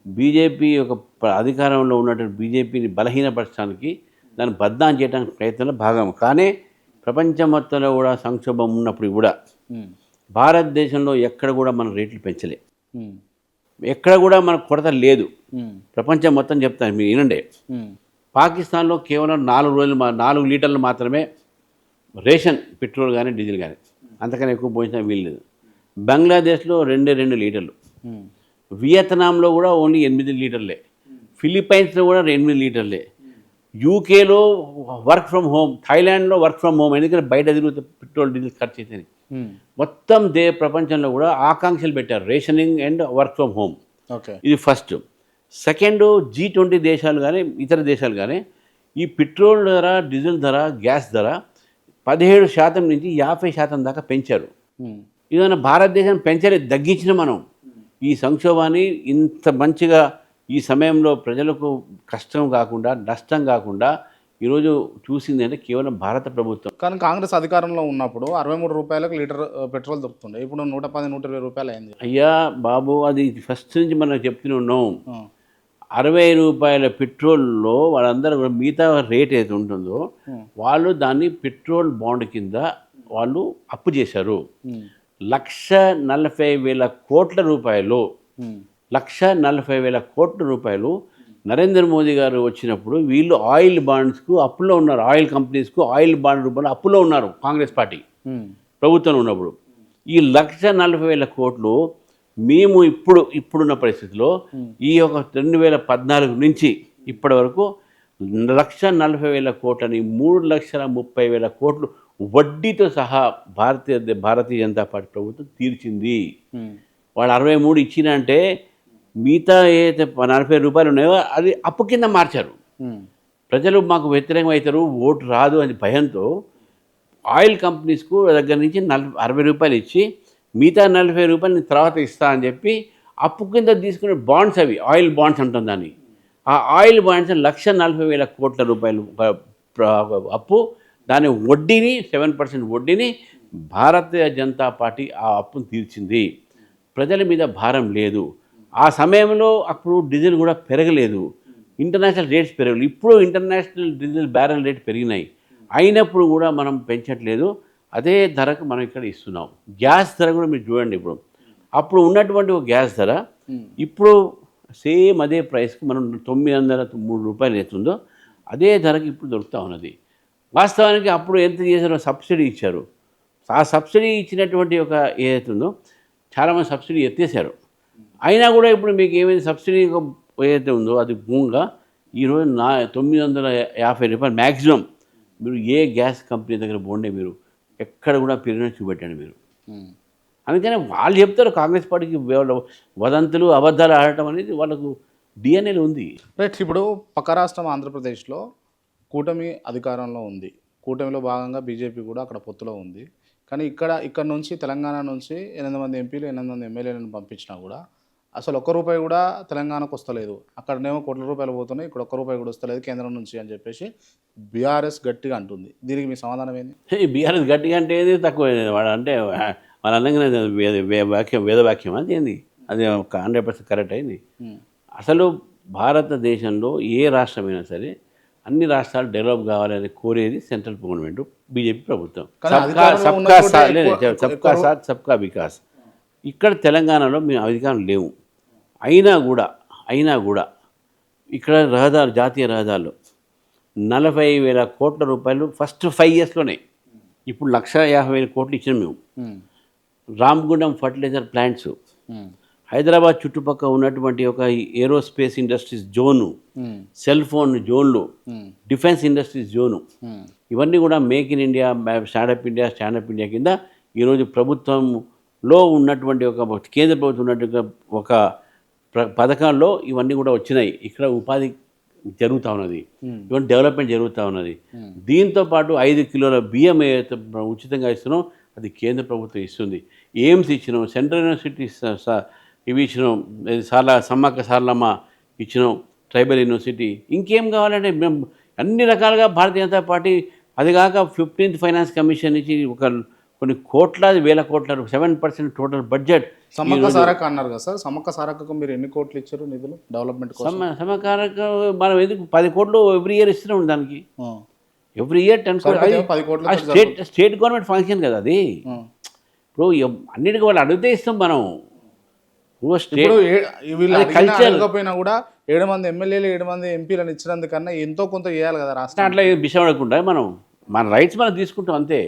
S2: బీజేపీ ఒక అధికారంలో ఉన్నటువంటి బీజేపీని బలహీనపరచడానికి, దాన్ని బద్నాం చేయడానికి ప్రయత్నంలో భాగం. కానీ ప్రపంచం మొత్తంలో కూడా సంక్షోభం ఉన్నప్పుడు కూడా భారతదేశంలో ఎక్కడ కూడా మనం రేట్లు పెంచలే, ఎక్కడ కూడా మనకు కొరత లేదు. ప్రపంచం మొత్తం చెప్తాను మీరు వినండి. పాకిస్తాన్లో కేవలం 4 లీటర్లు మాత్రమే రేషన్ పెట్రోల్ కానీ డీజిల్ కానీ, అంతకన్నా ఎక్కువ పోయించినా వీల్లేదు. బంగ్లాదేశ్లో 2 లీటర్లు, వియత్నాంలో కూడా ఓన్లీ 8 లీటర్లే, ఫిలిప్పైన్స్లో కూడా 8 లీటర్లే, యూకేలో వర్క్ ఫ్రమ్ హోమ్, థాయిలాండ్లో వర్క్ ఫ్రమ్ హోమ్, ఎందుకంటే బయట తిరుగుతే పెట్రోల్ డీజిల్ ఖర్చు అవుతుంది. మొత్తం ప్రపంచంలో కూడా ఆకాంక్షలు పెట్టారు rationing and work from home. ఇది ఫస్ట్. సెకండ్, G20 దేశాలు కానీ ఇతర దేశాలు కానీ ఈ పెట్రోల్ ధర, డీజిల్ ధర, గ్యాస్ ధర 17% నుంచి 50% దాకా పెంచారు. ఇదన్నా భారతదేశం పెంచలేదు, తగ్గించిన మనం ఈ సంక్షోభాన్ని ఇంత మంచిగా ఈ సమయంలో ప్రజలకు కష్టం కాకుండా, నష్టం కాకుండా ఈరోజు చూసింది అంటే కేవలం భారత ప్రభుత్వం.
S1: కానీ కాంగ్రెస్ అధికారంలో ఉన్నప్పుడు 63 రూపాయలకు లీటర్ పెట్రోల్ దొరుకుతుండే, ఇప్పుడు 110-120 రూపాయలు అయింది.
S2: అయ్యా బాబు, అది ఫస్ట్ నుంచి మనం చెప్తూనే ఉన్నాం. 60 రూపాయల పెట్రోల్లో వాళ్ళందరూ మిగతా రేట్ ఏది ఉంటుందో వాళ్ళు దాన్ని పెట్రోల్ బాండ్ కింద వాళ్ళు అప్పు చేశారు. 1,40,000 కోట్ల రూపాయలు, 1,40,000 కోట్ల రూపాయలు నరేంద్ర మోదీ గారు వచ్చినప్పుడు వీళ్ళు ఆయిల్ బాండ్స్కు అప్పులో ఉన్నారు. ఆయిల్ కంపెనీస్కు ఆయిల్ బాండ్ రూపంలో అప్పులో ఉన్నారు కాంగ్రెస్ పార్టీ ప్రభుత్వంలో ఉన్నప్పుడు. ఈ 1,40,000 కోట్లు మేము ఇప్పుడున్న పరిస్థితిలో ఈ యొక్క 2014 నుంచి ఇప్పటి వరకు 1,40,000 కోట్లని 3,30,000 కోట్లు వడ్డీతో సహా భారతీయ జనతా పార్టీ ప్రభుత్వం తీర్చింది. వాళ్ళు 63 ఇచ్చినంటే మిగతా ఏదైతే 40 రూపాయలు ఉన్నాయో అది అప్పు కింద మార్చారు. ప్రజలు మాకు వ్యతిరేకం అవుతారు, ఓటు రాదు అని భయంతో ఆయిల్ కంపెనీస్కు దగ్గర నుంచి 60 రూపాయలు ఇచ్చి మిగతా 40 రూపాయలు నేను తర్వాత ఇస్తా అని చెప్పి అప్పు కింద తీసుకునే బాండ్స్, అవి ఆయిల్ బాండ్స్ అంటుంది దాన్ని. ఆ ఆయిల్ బాండ్స్ 1,40,000 కోట్ల రూపాయలు అప్పు, దాని వడ్డీని 7% వడ్డీని భారతీయ జనతా పార్టీ ఆ అప్పును తీర్చింది. ప్రజల మీద భారం లేదు. ఆ సమయంలో అప్పుడు డీజిల్ కూడా పెరగలేదు, ఇంటర్నేషనల్ రేట్స్ పెరగలేదు. ఇప్పుడు ఇంటర్నేషనల్ డీజిల్ బ్యారెల్ రేట్ పెరిగినాయి, అయినప్పుడు కూడా మనం పెంచట్లేదు, అదే ధరకు మనం ఇక్కడ ఇస్తున్నాం. గ్యాస్ ధర కూడా మీరు చూడండి, అప్పుడు ఉన్నటువంటి ఒక గ్యాస్ ధర ఇప్పుడు సేమ్ అదే ప్రైస్కి మనం 903 రూపాయలు అవుతుందో అదే ధరకి ఇప్పుడు దొరుకుతూ ఉన్నది. వాస్తవానికి అప్పుడు ఎంత చేశారో సబ్సిడీ ఇచ్చారు. ఆ సబ్సిడీ ఇచ్చినటువంటి ఒక ఏదైతుందో చాలామంది సబ్సిడీ ఎత్తేసారు. అయినా కూడా ఇప్పుడు మీకు ఏమైంది, సబ్సిడీ ఏదైతే ఉందో అది భూమిగా ఈరోజు 950 రూపాయలు మ్యాక్సిమం. మీరు ఏ గ్యాస్ కంపెనీ దగ్గర పోండి, మీరు ఎక్కడ కూడా పెరిగిన చూపెట్టండి మీరు. అందుకని వాళ్ళు చెప్తారు కాంగ్రెస్ పార్టీకి వదంతులు అబద్ధాలు ఆడటం అనేది వాళ్ళకు డిఎన్ఏలో ఉంది.
S1: రైట్. ఇప్పుడు పక్క రాష్ట్రం ఆంధ్రప్రదేశ్లో కూటమి అధికారంలో ఉంది. కూటమిలో భాగంగా బీజేపీ కూడా అక్కడ పొత్తులో ఉంది. కానీ ఇక్కడ నుంచి తెలంగాణ నుంచి 8 మంది ఎంపీలు 8 మంది ఎమ్మెల్యేలను పంపించినా కూడా అసలు ఒక్క రూపాయి కూడా తెలంగాణకు వస్తలేదు. అక్కడనేమో కోట్ల రూపాయలు పోతున్నాయి, ఇక్కడ ఒక్క రూపాయి కూడా వస్తలేదు కేంద్రం నుంచి అని చెప్పేసి బీఆర్ఎస్ గట్టిగా అంటుంది. దీనికి మీ సమాధానం ఏంది?
S2: బీఆర్ఎస్ గట్టిగా అంటే ఏది తక్కువ, వాడు అంటే వాళ్ళ అన్నగానే వేదవాక్యం అది ఏంది, అది 100% కరెక్ట్ అయింది. అసలు భారతదేశంలో ఏ రాష్ట్రమైనా సరే అన్ని రాష్ట్రాలు డెవలప్ కావాలని కోరేది సెంట్రల్ గవర్నమెంట్, బీజేపీ ప్రభుత్వం. సబ్కా సాత్ సబ్కా వికాస్. ఇక్కడ తెలంగాణలో మేము అధికారం లేవు. అయినా కూడా ఇక్కడ జాతీయ రహదారులు 40,000 కోట్ల రూపాయలు ఫస్ట్ 5 ఇయర్స్లోనే, ఇప్పుడు 1,50,000 కోట్లు ఇచ్చినాం మేము. రామగుండం ఫర్టిలైజర్ ప్లాంట్స్, హైదరాబాద్ చుట్టుపక్కల ఉన్నటువంటి ఒక aerospace industries zone, cell phone జోన్లు, డిఫెన్స్ ఇండస్ట్రీస్ జోను, ఇవన్నీ కూడా make in India, stand up India కింద ఈరోజు ప్రభుత్వంలో ఉన్నటువంటి ఒక కేంద్ర ప్రభుత్వం ఉన్నటువంటి ఒక పథకాల్లో ఇవన్నీ కూడా వచ్చినాయి. ఇక్కడ ఉపాధి జరుగుతూ ఉన్నది, ఇవన్నీ డెవలప్మెంట్ జరుగుతూ ఉన్నది. దీంతో పాటు 5 కిలోల బియ్యం ఏదైతే ఉచితంగా ఇస్తున్నాం అది కేంద్ర ప్రభుత్వం ఇస్తుంది. ఎయిమ్స్ ఇచ్చినాం, సెంట్రల్ యూనివర్సిటీ ఇవి ఇచ్చినాం, సమ్మక్క సారలమ్మ ఇచ్చినాం, ట్రైబల్ యూనివర్సిటీ. ఇంకేం కావాలంటే మేము అన్ని రకాలుగా భారతీయ జనతా పార్టీ, అది కాక 15th ఫైనాన్స్ కమిషన్ ఇచ్చి కొన్ని కోట్లాది వేల కోట్ల 7% టోటల్ బడ్జెట్.
S1: సమ్మక్క సారక్క అన్నారు కదా సార్, సమ్మక్క సారక్కకు మీరు ఎన్ని కోట్లు ఇచ్చారు నిధులు డెవలప్మెంట్ కోసం?
S2: సమ్మక్క మనం ఎందుకు 10 కోట్లు ఎవ్రీ ఇయర్ ఇస్తున్నాం దానికి. ఎవ్రీ ఇయర్ 10 కోట్లు. స్టేట్ గవర్నమెంట్ ఫంక్షన్ కదా అది. ఇప్పుడు అన్నిటికీ వాళ్ళు అడిగితే ఇస్తాం మనం.
S1: అడగకపోయినా కూడా 7 మంది ఎమ్మెల్యేలు 7 మంది ఎంపీలను ఇచ్చినందుకన్నా ఎంతో కొంత చేయాలి కదా రాష్ట్రం.
S2: అట్లా బిషపడకుండా మన రైట్స్ మనం తీసుకుంటాం అంతే.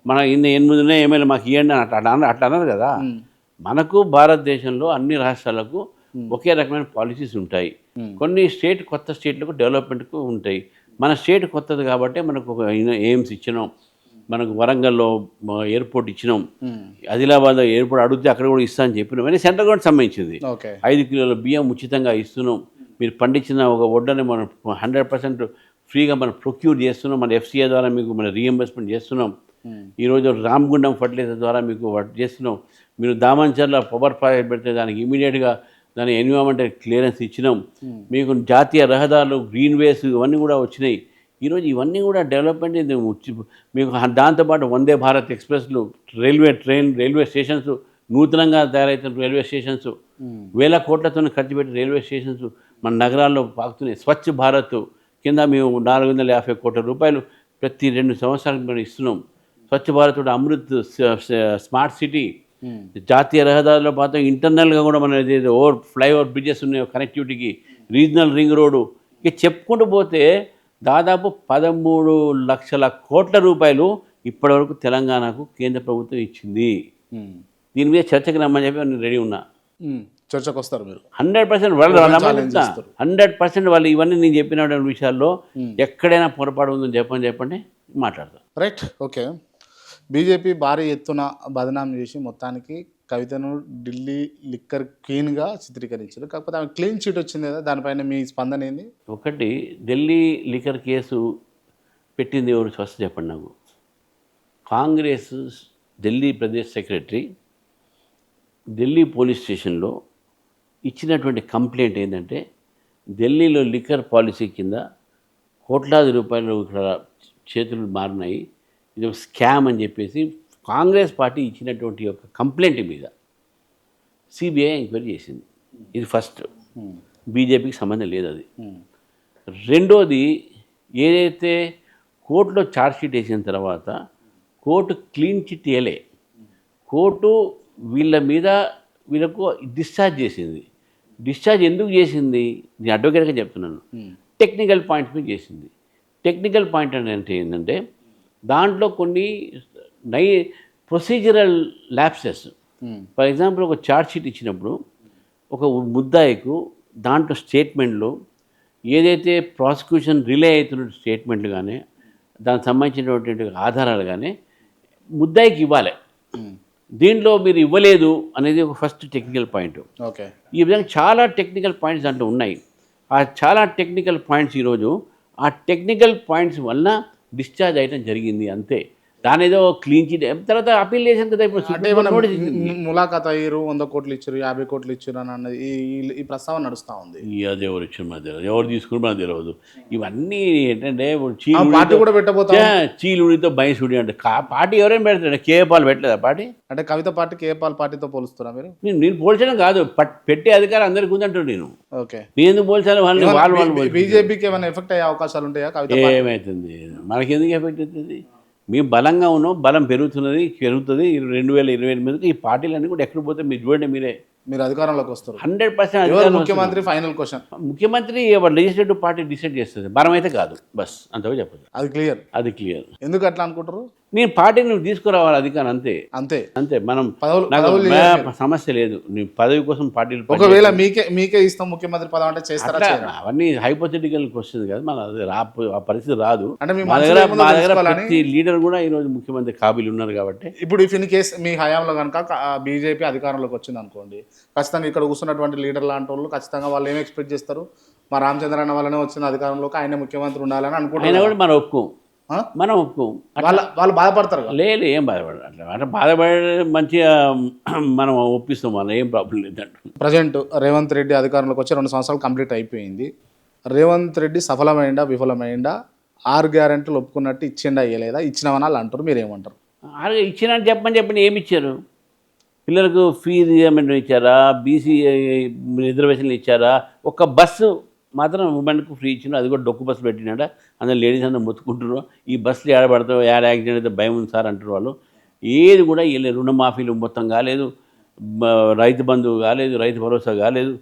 S2: మన 8 ఎమ్మెల్యే మాకు ఇవ్వండి అట్లా అన్నారు కదా. మనకు భారతదేశంలో అన్ని రాష్ట్రాలకు ఒకే రకమైన పాలసీస్ ఉంటాయి. కొన్ని కొత్త స్టేట్లకు డెవలప్మెంట్కు ఉంటాయి. మన స్టేట్ కొత్తది కాబట్టి మనకు ఒక ఎయిమ్స్ ఇచ్చినాం, మనకు వరంగల్లో ఎయిర్పోర్ట్ ఇచ్చినాం, ఆదిలాబాద్లో ఎయిర్పోర్ట్ అడిగితే అక్కడ కూడా ఇస్తా అని చెప్పినాం. అని సెంట్రల్ గవర్నమెంట్ సంబంధించింది. 5 కిలోల బియ్యం ఉచితంగా ఇస్తున్నాం. మీరు పండించిన ఒక వడ్డని మనం 100% ఫ్రీగా మనం ప్రొక్యూర్ చేస్తున్నాం. మన ఎఫ్సిఐ ద్వారా మీకు మన రీఎంబర్స్మెంట్ చేస్తున్నాం. ఈరోజు రామగుండం ఫర్టిలైజర్ ద్వారా మీకు చేస్తున్నాం. మీరు దామంచర్ల పవర్ ప్రాజెక్ట్ పెడితే దానికి ఇమీడియట్గా దాని ఎన్విరాన్మెంటల్ క్లియరెన్స్ ఇచ్చినాం. మీకు జాతీయ రహదారులు, గ్రీన్వేస్ ఇవన్నీ కూడా వచ్చినాయి. ఈరోజు ఇవన్నీ కూడా డెవలప్మెంట్ మీకు. దాంతోపాటు వందే భారత్ ఎక్స్ప్రెస్లు, రైల్వే స్టేషన్స్, నూతనంగా తయారైతున్న రైల్వే స్టేషన్స్, 1,000 కోట్లతో ఖర్చు పెట్టి రైల్వే స్టేషన్స్ మన నగరాల్లో పాకుతున్నాయి. స్వచ్ఛ భారత్ కింద మేము 450 కోట్ల రూపాయలు ప్రతి 2 సంవత్సరాలకు మనం ఇస్తున్నాం. స్వచ్ఛ భారత్ అమృత్ స్మార్ట్ సిటీ, జాతీయ రహదారుల పాత్ర ఇంటర్నల్గా కూడా మన ఫ్లైఓవర్ బ్రిడ్జెస్ ఉన్నాయి కనెక్టివిటీకి, రీజనల్ రింగ్ రోడ్డు, ఇక చెప్పుకుంటూ పోతే దాదాపు 13 లక్షల కోట్ల రూపాయలు ఇప్పటివరకు తెలంగాణకు కేంద్ర ప్రభుత్వం ఇచ్చింది. దీని మీద చర్చకు రమ్మని చెప్పి నేను రెడీ ఉన్నా.
S1: చర్చకు వస్తారు మీరు?
S2: 100% వాళ్ళు 100% వాళ్ళు ఇవన్నీ నేను చెప్పిన విషయాల్లో ఎక్కడైనా పొరపాటు ఉందని చెప్పండి మాట్లాడతారు.
S1: Right, okay. బీజేపీ భారీ ఎత్తున బదనాం చేసి మొత్తానికి కవితను ఢిల్లీ లిక్కర్ క్వీన్గా చిత్రీకరించారు. కాకపోతే ఆమె క్లీన్ చీట్ వచ్చింది కదా, దానిపైన మీ స్పందన ఏంది?
S2: ఒకటి, ఢిల్లీ లిక్కర్ కేసు పెట్టింది ఎవరు ఫస్ట్ చెప్పండి నాకు. కాంగ్రెస్ ఢిల్లీ ప్రదేశ్ సెక్రటరీ ఢిల్లీ పోలీస్ స్టేషన్లో ఇచ్చినటువంటి కంప్లైంట్ ఏంటంటే, ఢిల్లీలో లిక్కర్ పాలసీ కింద కోట్లాది రూపాయలు ఇక్కడ చేతులు మారినాయి, ఇది ఒక స్కామ్ అని చెప్పేసి కాంగ్రెస్ పార్టీ ఇచ్చినటువంటి యొక్క కంప్లైంట్ మీద సిబిఐ ఎంక్వైరీ చేసింది. ఇది ఫస్ట్. బీజేపీకి సంబంధం లేదు అది. రెండోది, ఏదైతే కోర్టులో ఛార్జ్షీట్ వేసిన తర్వాత కోర్టు క్లీన్ చిట్ ఇవ్వలే, కోర్టు వీళ్ళకు డిశ్చార్జ్ చేసింది. డిశ్చార్జ్ ఎందుకు చేసింది? నేను అడ్వకేట్గా చెప్తున్నాను. టెక్నికల్ పాయింట్స్ మీద చేసింది. టెక్నికల్ పాయింట్ అంటే ఏంటంటే, దాంట్లో కొన్ని ప్రొసీజరల్ ల్యాప్సెస్. ఫర్ ఎగ్జాంపుల్, ఒక ఛార్జ్షీట్ ఇచ్చినప్పుడు ఒక ముద్దాయికు దాంట్లో స్టేట్మెంట్లు ఏదైతే ప్రాసిక్యూషన్ రిలే అవుతున్న స్టేట్మెంట్లు కానీ దానికి సంబంధించినటువంటి ఆధారాలు కానీ ముద్దాయికి ఇవ్వాలి. దీంట్లో మీరు ఇవ్వలేదు అనేది ఒక ఫస్ట్ టెక్నికల్ పాయింట్.
S1: ఓకే. ఈ
S2: విధంగా చాలా టెక్నికల్ పాయింట్స్ దాంట్లో ఉన్నాయి. ఆ చాలా టెక్నికల్ పాయింట్స్ ఈరోజు ఆ టెక్నికల్ పాయింట్స్ వల్ల డిశ్చార్జ్ అయ్యడం జరిగింది అంతే. దాని ఏదో క్లీన్ చిట్ తర్వాత అప్పీల్ చేసాను కదా. ఇప్పుడు
S1: ములాఖాత్ అయ్యారు, 100 కోట్లు ఇచ్చారు, 50 కోట్లు ఇచ్చారు అని అన్నది ఈ ప్రస్తావన నడుస్తూ ఉంది.
S2: అది ఎవరు ఇచ్చారు మనకు తెలియదు, ఎవరు తీసుకుని మనకు తెలియదు. ఇవన్నీ ఏంటంటే
S1: పార్టీ కూడా పెట్టబోతా,
S2: చీలుడితో బయసుడి అంటే పార్టీ ఎవరైనా పెడతాడు. కేఏపాల్ పెట్టలేదా పార్టీ?
S1: అంటే కవిత పార్టీ కేఏపాల్ పార్టీతో పోలుస్తున్నా మీరు?
S2: నేను పోల్చడం కాదు, పెట్టే అధికారం అందరికీ ఉందంటాడు నేను.
S1: ఓకే.
S2: నేను ఎందుకు పోల్చాను వాళ్ళు?
S1: బీజేపీకి ఏమైనా ఎఫెక్ట్ అయ్యే అవకాశాలు ఉంటాయా? కవిత
S2: ఏమవుతుంది, మనకెందుకు ఎఫెక్ట్ అవుతుంది? మేము బలంగా ఉన్నాం, బలం పెరుగుతుంది. 2028 ఈ పార్టీలన్నీ కూడా ఎక్కడ పోతే మీరు చూడండి,
S1: మీరు అధికారంలోకి వస్తారు
S2: 100%.
S1: ముఖ్యమంత్రి ఫైనల్ క్వశ్చన్,
S2: ముఖ్యమంత్రి లెజిస్లేటివ్ పార్టీ డిసైడ్ చేస్తుంది, బలం అయితే కాదు. బస్ అంతగా చెప్పదు. అది క్లియర్.
S1: ఎందుకు అట్లా అనుకుంటారు?
S2: నేను పార్టీని తీసుకురావాలి అధికారం, అంతే అంతే అంతే. మనం నాకు సమస్య లేదు, నీ పదవి కోసం పార్టీలు.
S1: ఒకవేళ మీకే ఇస్తాం ముఖ్యమంత్రి పదవి అంటే చేస్తారా?
S2: అవన్నీ హైపోథెటికల్ క్వశ్చన్ కాదు, మన అది ఆ పరిస్థితి రాదు.
S1: అంటే
S2: మా దగ్గర ప్రతి లీడర్ కూడా ఈరోజు ముఖ్యమంత్రి కాబీలు ఉన్నారు కాబట్టి.
S1: ఇప్పుడు ఇఫ్ ఇన్ కేస్ మీ హయాంలో కనుక బీజేపీ అధికారంలోకి వచ్చింది అనుకోండి, ఖచ్చితంగా ఇక్కడ కూర్చున్నటువంటి లీడర్ లాంటి వాళ్ళు ఖచ్చితంగా వాళ్ళు ఏం ఎక్స్పెక్ట్ చేస్తారు? మా రామచంద్ర అన్న వాళ్ళనే వచ్చిన అధికారంలోకి ఆయన ముఖ్యమంత్రి ఉండాలని అనుకుంటున్నారు.
S2: మనం ఒప్పుకోం.
S1: వాళ్ళు బాధపడతారు?
S2: లేదు, ఏం బాధపడరు. అంటే బాధపడే మంచిగా మనం ఒప్పిస్తాం, మనం ఏం ప్రాబ్లం లేదంట.
S1: ప్రజెంట్ రేవంత్ రెడ్డి అధికారంలోకి వచ్చి 2 సంవత్సరాలు కంప్లీట్ అయిపోయింది. రేవంత్ రెడ్డి సఫలమైందా విఫలమైందా? 6 గ్యారెంటీలు ఒప్పుకున్నట్టు ఇచ్చిండా ఇవ్వలేదా? ఇచ్చినామని వాళ్ళు అంటారు, మీరు ఏమంటారు?
S2: ఇచ్చినట్టు చెప్పండి ఏమి ఇచ్చారు? పిల్లలకు ఫీజు రియంబర్స్మెంట్ ఇచ్చారా? బీసీ రిజర్వేషన్లు ఇచ్చారా? ఒక బస్సు మాత్రం ఉమెన్కు ఫ్రీ ఇచ్చిన, అది కూడా డొక్కు బస్సు పెట్టినాడ. అందులో లేడీస్ అందరూ మొత్తుకుంటున్నారు, ఈ బస్సులు ఏడబడతావు, యాక్సిడెంట్ అయితే భయం ఉంది సార్ అంటారు వాళ్ళు. ఏది కూడా వెళ్ళలేదు. రుణమాఫీలు మొత్తం కాలేదు, రైతు బంధువు కాలేదు, రైతు భరోసా కాలేదు.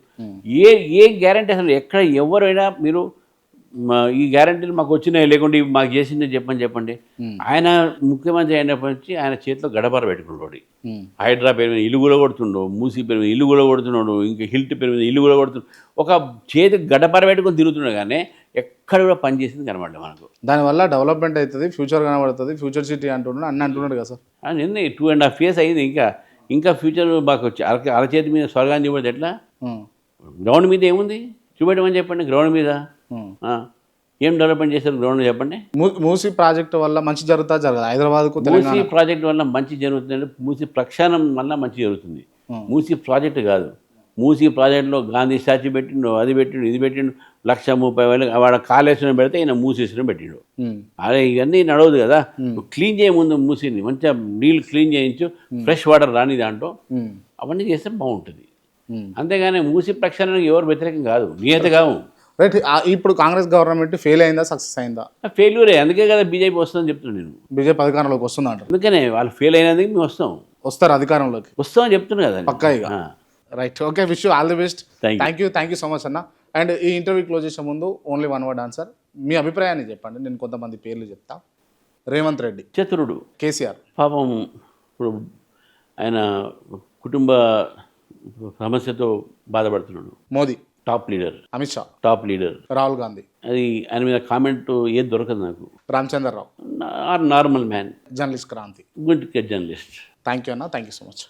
S2: ఏ గ్యారంటీ అసలు ఎక్కడ ఎవరైనా మీరు ఈ గ్యారంటీలు మాకు వచ్చినాయి, లేకుంటే మాకు చేసిందే చెప్పండి. ఆయన ముఖ్యమంత్రి అయినప్పటి నుంచి ఆయన చేతిలో గడపర పెట్టుకున్నాడు. హైడ్రా పేరు మీద ఇల్లు కూడా కొడుతుండవు, మూసీ పేరు మీద ఇల్లు కూడా కొడుతున్నాడు, ఇంకా హిల్ట్ పేరు మీద ఇల్లు కూడా కొడుతున్నాడు. ఒక చేతి గడపర పెట్టుకుని తిరుగుతున్నాడు, కానీ ఎక్కడ కూడా పనిచేసింది కనబడలేదు మనకు.
S1: దానివల్ల డెవలప్మెంట్ అవుతుంది, ఫ్యూచర్ కనబడుతుంది, ఫ్యూచర్ సిటీ అంటున్నాడు అన్నీ అంటున్నాడు కదా సార్.
S2: నిన్న 2.5 years అయింది, ఇంకా ఫ్యూచర్ మాకు వచ్చి అరచేతి మీద స్వర్గాన్ని చూపడదు. ఎట్లా? గ్రౌండ్ మీద ఏముంది చూపెట్టమని చెప్పండి. గ్రౌండ్ మీద ఏం డెవలప్మెంట్ చేశారు గ్రౌండ్ చెప్పండి.
S1: మూసీ ప్రాజెక్టు వల్ల మంచి జరుగుతుంది జరగదు? హైదరాబాద్కు
S2: మూసీ ప్రాజెక్టు వల్ల మంచి జరుగుతుందంటే మూసీ ప్రక్షాళన వల్ల మంచి జరుగుతుంది. మూసీ ప్రాజెక్టు కాదు. మూసీ ప్రాజెక్టులో గాంధీ స్టాచ్యూ పెట్టిండు, అది పెట్టిండు, ఇది పెట్టిండు, 1,30,000 వాడ కాళేశ్వరం పెడితే ఈయన మూసేశ్వరం పెట్టిండు. అదే ఇవన్నీ నడవదు కదా. క్లీన్ చేయముందు మూసీని మంచిగా నీళ్ళు క్లీన్ చేయించు, ఫ్రెష్ వాటర్ రాని దాంట్లో అవన్నీ చేస్తే బాగుంటుంది. అంతేగాని మూసీ ప్రక్షాళనకు ఎవరు వ్యతిరేకం కాదు, నియత కావు.
S1: రైట్. ఇప్పుడు కాంగ్రెస్ గవర్నమెంట్ ఫెయిల్ అయిందా సక్సెస్ అయిందా?
S2: ఫెయిల్యూరే. అందుకే కదా బీజేపీ వస్తుందని చెప్తున్నాను నేను.
S1: బీజేపీ అధికారంలోకి వస్తుంది అంటారు.
S2: అందుకనే వాళ్ళు ఫెయిల్ అయినందుకు మేము
S1: వస్తారు అధికారంలోకి
S2: వస్తామని చెప్తున్నాను కదా
S1: పక్కాగా. Right, okay. Wish you all the best. Thank you so much అన్న. అండ్ ఈ ఇంటర్వ్యూ క్లోజ్ చేసే ముందు ఓన్లీ 1 word ఆన్సర్, మీ అభిప్రాయాన్ని చెప్పండి. నేను కొంతమంది పేర్లు చెప్తా. రేవంత్ రెడ్డి,
S2: చతురుడు.
S1: కేసీఆర్,
S2: పాపం ఇప్పుడు ఆయన కుటుంబ సమస్యతో బాధపడుతున్నాడు.
S1: Modi,
S2: top leader,
S1: Amit Shah,
S2: top leader.
S1: Rahul Gandhi,
S2: అది ఆయన మీద కామెంట్ ఏది దొరకదు నాకు.
S1: Ramachandra Rao,
S2: normal man,
S1: journalist Kranti.
S2: Good journalist.
S1: Thank you అన్న, థ్యాంక్ యూ సో మచ్.